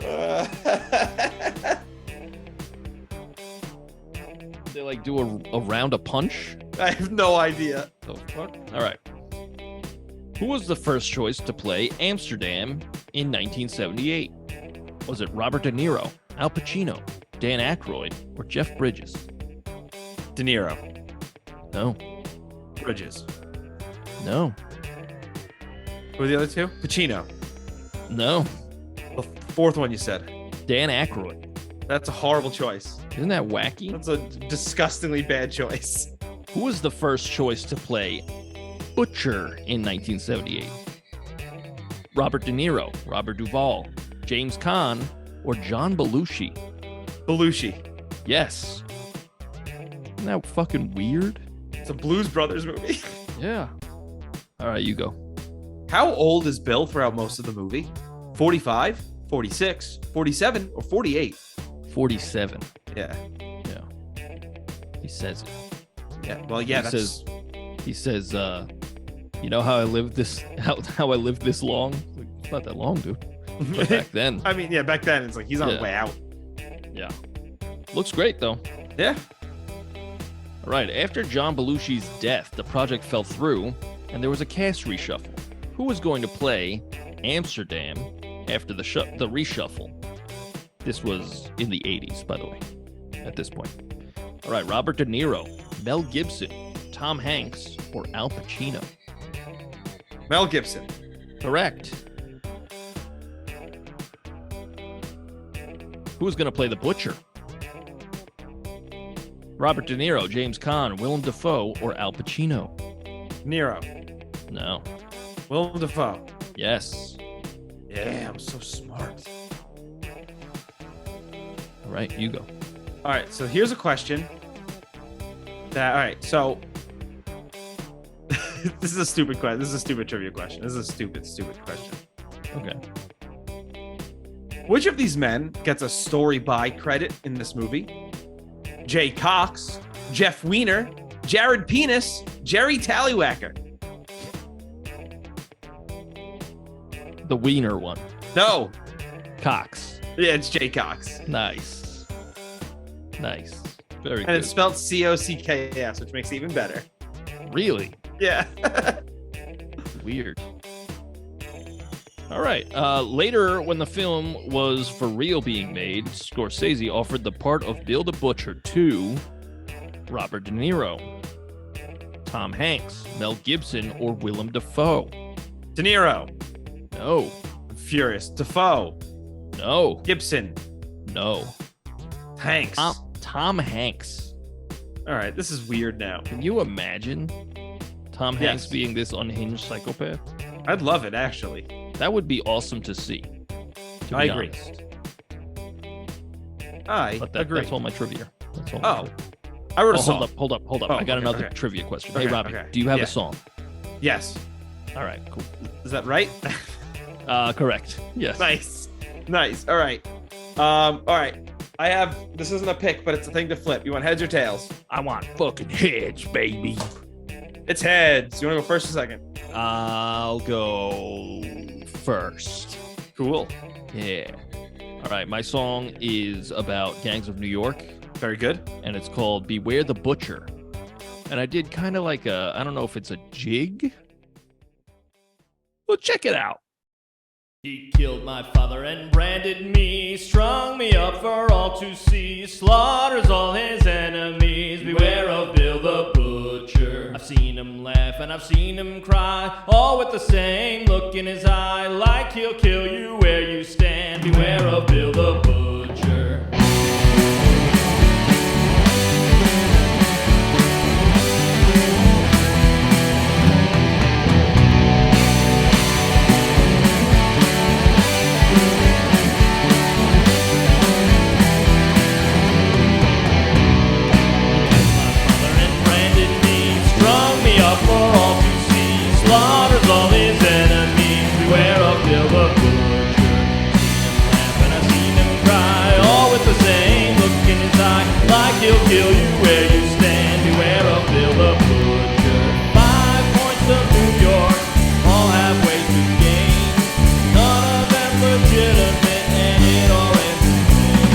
B: They like do a round of punch?
A: I have no idea.
B: Oh, fuck. All right. Who was the first choice to play Amsterdam in 1978? Was it Robert De Niro, Al Pacino, Dan Aykroyd, or Jeff Bridges?
A: De Niro.
B: No.
A: Bridges.
B: No.
A: Who were the other 2? Pacino.
B: No.
A: The 4th one you said.
B: Dan Aykroyd.
A: That's a horrible choice.
B: Isn't that wacky?
A: That's a disgustingly bad choice.
B: Who was the first choice to play Butcher in 1978? Robert De Niro, Robert Duvall, James Caan, or John Belushi?
A: Belushi.
B: Yes. Isn't that fucking weird?
A: It's a Blues Brothers movie.
B: Yeah. All right, you go.
A: How old is Bill throughout most of the movie? 45, 46, 47, or 48?
B: 47.
A: Yeah.
B: Yeah. He says it.
A: Yeah. Well, yeah.
B: He says, you know how I lived this how I lived this long? Like, it's not that long, dude. But back then.
A: I mean, yeah, back then it's like he's on his way out.
B: Yeah. Looks great though.
A: Yeah.
B: All right. After John Belushi's death, the project fell through, and there was a cast reshuffle. Who was going to play Amsterdam after the reshuffle. This was in the 80s, by the way, at this point. All right, Robert De Niro, Mel Gibson, Tom Hanks, or Al Pacino?
A: Mel Gibson.
B: Correct. Who's going to play the butcher? Robert De Niro, James Caan, Willem Dafoe, or Al Pacino?
A: Nero.
B: No.
A: Willem Dafoe.
B: Yes.
A: Yeah, I'm so smart.
B: All right, you go.
A: All right, so here's a question. All right, so this is a stupid question. This is a stupid trivia question. This is a stupid question.
B: Okay.
A: Which of these men gets a story by credit in this movie? Jay Cox, Jeff Weiner, Jared Penis, Jerry Tallywhacker.
B: The Wiener one.
A: No.
B: Cox.
A: Yeah, it's Jay Cox.
B: Nice. Very good.
A: And it's spelled Cocks, which makes it even better.
B: Really?
A: Yeah.
B: Weird. All right. Later, when the film was for real being made, Scorsese offered the part of Bill the Butcher to Robert De Niro, Tom Hanks, Mel Gibson, or Willem Dafoe.
A: De Niro.
B: No.
A: I'm furious. Dafoe.
B: No.
A: Gibson.
B: No.
A: Hanks.
B: Tom Hanks.
A: All right, this is weird now.
B: Can you imagine Tom Hanks being this unhinged psychopath?
A: I'd love it, actually.
B: That would be awesome to see. To
A: I
B: be
A: agree.
B: honest.
A: I agree.
B: That's all my trivia.
A: I wrote a song.
B: Hold up.
A: Oh,
B: I got another
A: okay.
B: trivia question.
A: Okay,
B: Hey, Robbie,
A: okay.
B: do you have
A: Yeah.
B: a song?
A: Yes.
B: All right, cool.
A: Is that right?
B: Correct. Yes.
A: Nice. All right. All right. I have. This isn't a pick, but it's a thing to flip. You want heads or tails?
B: I want fucking heads, baby.
A: It's heads. You want to go first or second?
B: I'll go first.
A: Cool.
B: Yeah. All right. My song is about gangs of New York,
A: Very good.
B: and it's called Beware the Butcher. And I did kind of like I don't know if it's a jig. Well, check it out.
C: He killed my father and branded me, strung me up for all to see, slaughters all his enemies. Beware of Bill the Butcher. I've seen him laugh and I've seen him cry, all with the same look in his eye, like he'll kill you where you stand. Beware of Bill the Butcher. For all to see, slaughters all his enemies. Beware of Bill the Butcher. Seen him laugh and I've seen him cry, all with the same look in his eye, like he'll kill you where you stand. Beware of Bill the Butcher. 5 points of New York, all halfway to gain. None of them legitimate, and it all ends in pain.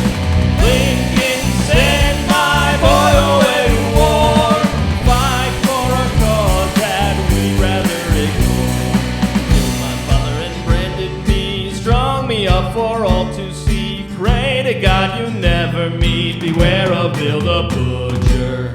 C: Lincoln sent my boy away to war. Fight for a cause that we'd rather ignore. Killed my father and branded me, strung me up for all to see. Pray to God you never meet. Beware of Bill the Butcher.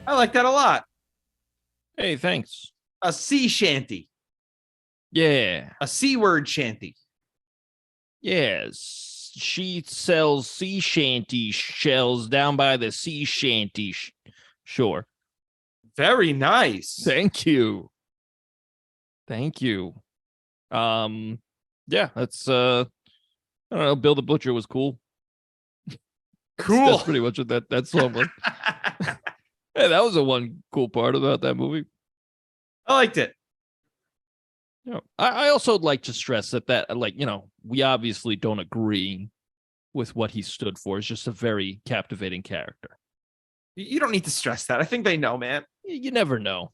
A: I like that a lot.
B: Hey, thanks.
A: A sea shanty.
B: Yeah.
A: A C word shanty.
B: Yes. She sells sea shanty shells down by the sea shanty shore.
A: Very nice.
B: Thank you. Yeah, that's I don't know, Bill the Butcher was cool.
A: Cool.
B: That's pretty much what that song was. Hey, that was the one cool part about that movie.
A: I liked it.
B: You know, I also like to stress that like, you know, we obviously don't agree with what he stood for. It's just a very captivating character.
A: You don't need to stress that. I think they know, man.
B: You never know.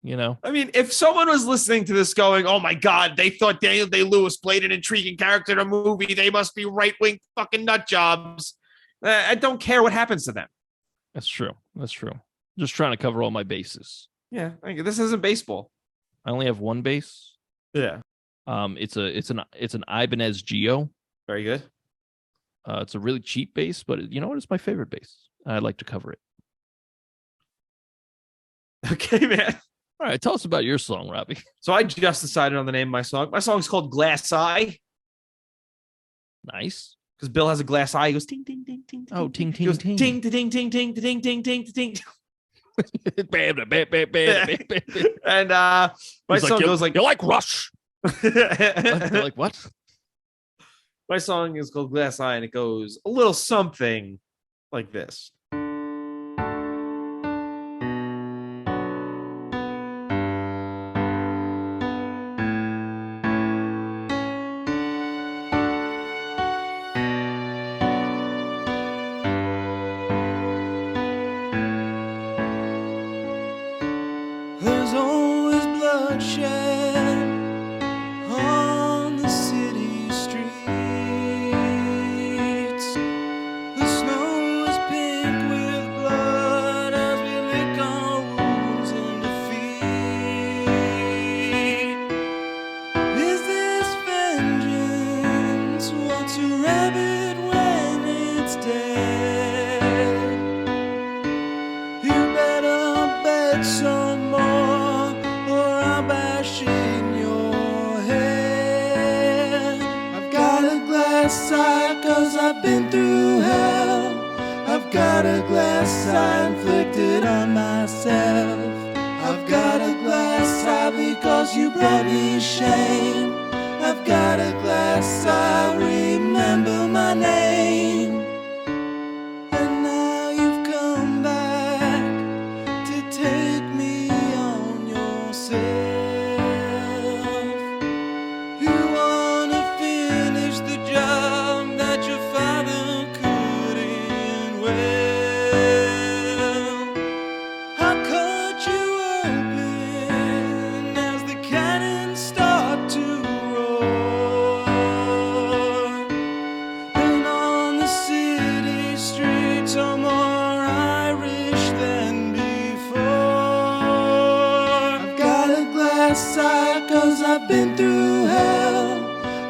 B: You know,
A: I mean, if someone was listening to this going, oh my God, they thought Daniel Day-Lewis played an intriguing character in a movie, they must be right-wing fucking nut jobs. I don't care what happens to them.
B: that's true. That's true. Just trying to cover all my bases.
A: Yeah, this isn't baseball.
B: I only have one base.
A: Yeah.
B: It's an Ibanez Geo.
A: Very good.
B: It's a really cheap base, but you know what? It's my favorite base. I like to cover it.
A: Okay, man.
B: All right, tell us about your song, Robbie.
A: So I just decided on the name of my song. My song's called Glass Eye
B: Nice.
A: because Bill has a glass eye. He goes ting ting ting ting.
B: Oh, ting,
A: He goes
B: ting,
A: ting ting ting ting ting ting ting ting.
B: Bam, bam, bam, bam, bam, bam.
A: And my
B: He's
A: song
B: like,
A: goes like
B: you like Rush. They're like, what?
A: My song is called Glass Eye, and it goes a little something like this.
D: There's always bloodshed on the city streets. The snow is pink with blood as we lick our wounds in defeat. Is this vengeance? What's a rabbit when it's dead? You better bet some more, or I'll bash in your head. I've got a glass eye 'cause I've been through hell. I've got a glass eye inflicted on myself. I've got a glass eye because you brought me shame. I've got a glass eye, remember my name. And now you've come back to take me on yourself. You wanna finish the job that your father couldn't well. I'll cut you open as the cannons start to roar. And on the city streets are more Irish than before. I've got a glass eye 'cause I've been through hell.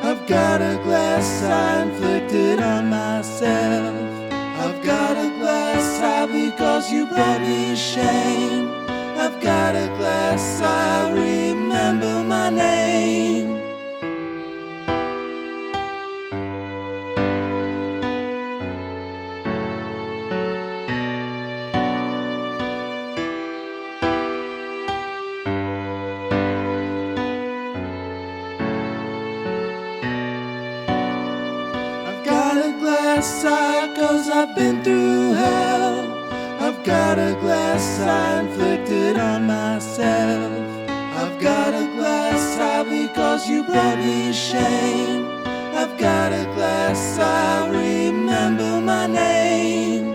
D: I've got a glass eye inflicted on myself. I've got a glass eye because you brought me shame. I've got a glass eye, remember my name. I've got a glass eye 'cause I've been through hell. I've got a glass eye inflicted on myself. I've got a glass eye because you brought me shame. I've got a glass eye, remember my name.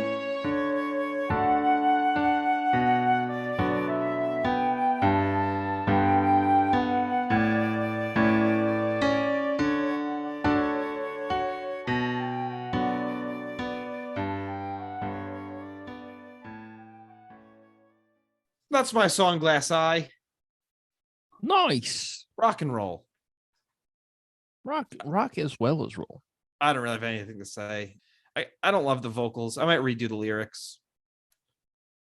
A: That's my song, Glass Eye.
B: Nice.
A: Rock and roll.
B: Rock as well as roll.
A: I don't really have anything to say. I don't love the vocals. I might redo the lyrics,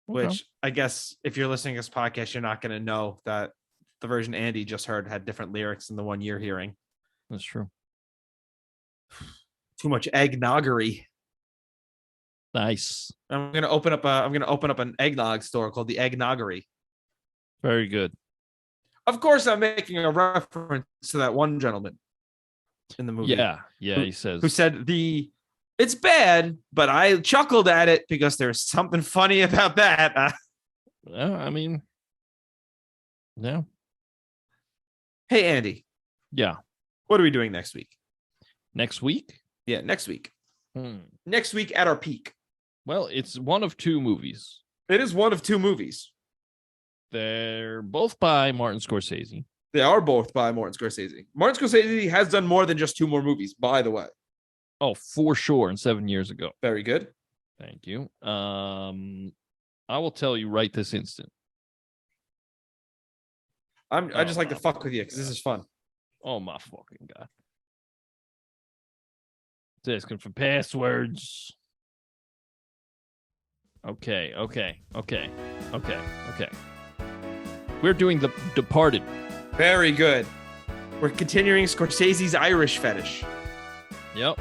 B: Okay.
A: which I guess if you're listening to this podcast, you're not going to know that the version Andy just heard had different lyrics than the one you're hearing.
B: That's true.
A: Too much eggnoggery.
B: Nice.
A: I'm gonna open up an eggnog store called the Eggnoggery.
B: Very good.
A: Of course, I'm making a reference to that one gentleman in the movie.
B: Yeah. He says
A: Who said it's bad, but I chuckled at it because there's something funny about that.
B: I mean, Yeah.
A: Hey, Andy,
B: Yeah.
A: what are we doing next week?
B: Next week?
A: Yeah, next week.
B: Hmm.
A: Next week at our peak.
B: Well, it's one of two movies.
A: It is one of two movies.
B: They're both by Martin Scorsese.
A: They are both by Martin Scorsese. Martin Scorsese has done more than just two more movies, by the way.
B: Oh, for sure. And 7 years ago.
A: Very good.
B: Thank you. I will tell you right this instant.
A: I just like to fuck with you because this is fun.
B: Oh my fucking God. It's asking for passwords. Okay. We're doing The Departed.
A: Very good. We're continuing Scorsese's Irish fetish.
B: Yep.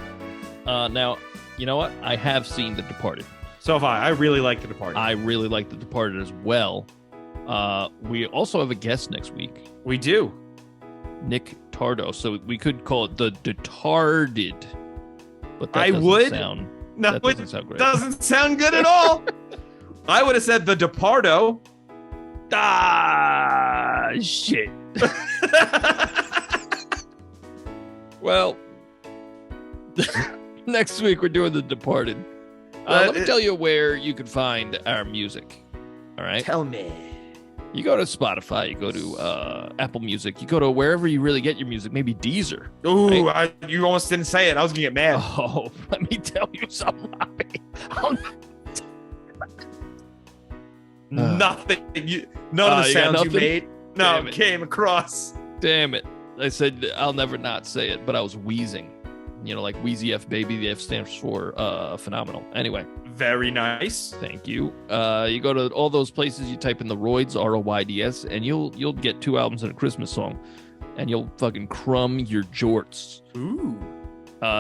B: Now, you know what? I have seen The Departed.
A: So have I. I really like The Departed.
B: I really like The Departed as well. We also have a guest next week,
A: We do.
B: Nick Tardo. So we could call it The Detarded. But that
A: I
B: doesn't
A: would.
B: sound,
A: No,
B: that
A: it
B: doesn't sound great.
A: doesn't sound good at all. I would have said The Depardo.
B: Ah, shit. Well, next week we're doing The Departed. Let me tell you where you can find our music. All right.
A: Tell me.
B: You go to Spotify, you go to Apple Music, you go to wherever you really get your music, maybe Deezer.
A: Ooh,
B: Right.
A: you almost didn't say it. I was gonna get mad.
B: Oh, let me tell you something, Robbie.
A: Nothing. None of the
B: You got
A: sounds you
B: nothing?
A: made. No,
B: Damn it.
A: came across.
B: Damn it. I said I'll never not say it, but I was wheezing. You know, like Wheezy F Baby. The F stands for phenomenal. Anyway,
A: Very nice.
B: thank you. You go to all those places, you type in the Royds, Royds, and you'll get 2 albums and a Christmas song, and you'll fucking crumb your jorts.
A: Ooh.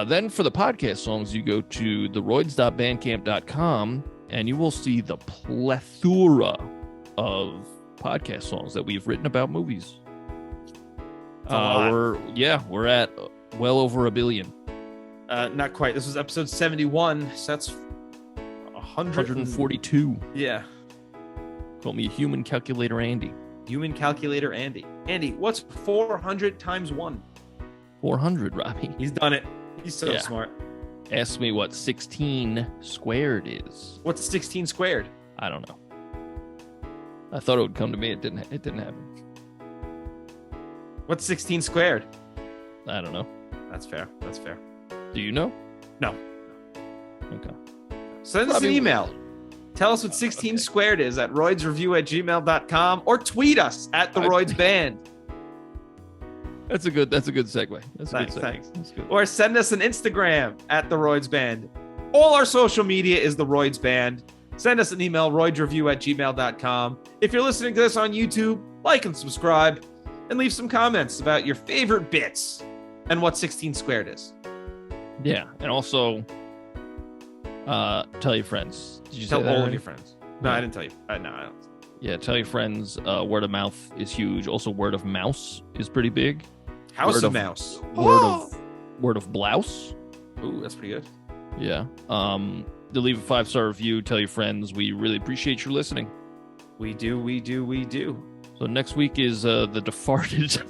B: Then for the podcast songs, you go to theroids.bandcamp.com, and you will see the plethora of podcast songs that we've written about movies.
A: That's a lot.
B: We're at well over 1 billion.
A: Not quite. This was episode 71. So that's
B: 142.
A: Yeah.
B: Call me Human Calculator Andy.
A: Human calculator Andy. Andy, what's 400 times 1?
B: 400, Robbie.
A: He's done it. He's so
B: Yeah.
A: smart.
B: Ask me what 16 squared is.
A: What's 16 squared?
B: I don't know. I thought it would come to me. It didn't happen.
A: What's 16 squared?
B: I don't know.
A: That's fair. That's fair.
B: Do you know?
A: No.
B: Okay.
A: Send us an
B: Robbie,
A: email. Tell us what 16 squared is at roydsreview@gmail.com or tweet us at the Royds Band.
B: That's a good segue. That's a
A: Thanks,
B: good segue.
A: thanks.
B: That's good.
A: Or send us an Instagram at the Royds Band. All our social media is the Royds Band. Send us an email, roydsreview@gmail.com. If you're listening to this on YouTube, like and subscribe, and leave some comments about your favorite bits and what 16 squared is.
B: Yeah, and also tell your friends. Did you
A: Tell
B: say that
A: all of
B: already?
A: your friends. No,
B: Yeah.
A: I didn't tell you. No, I don't.
B: Yeah, tell your friends. Word of mouth is huge. Also, word of mouse is pretty big.
A: House
B: Word
A: of
B: of-
A: Mouse.
B: Word of blouse.
A: Ooh, that's pretty good.
B: Yeah. To leave a 5-star review. Tell your friends. We really appreciate you listening.
A: We do.
B: So next week is The Departed.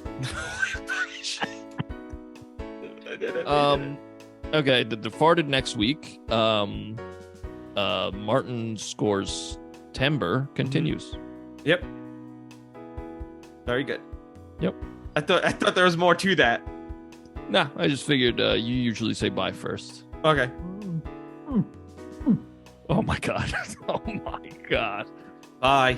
B: Okay, The Departed next week. Martin Scorstember continues.
A: Yep. Very good.
B: Yep.
A: I thought there was more to that.
B: Nah, I just figured you usually say bye first.
A: Okay.
B: Oh my god. Oh my god.
A: Bye.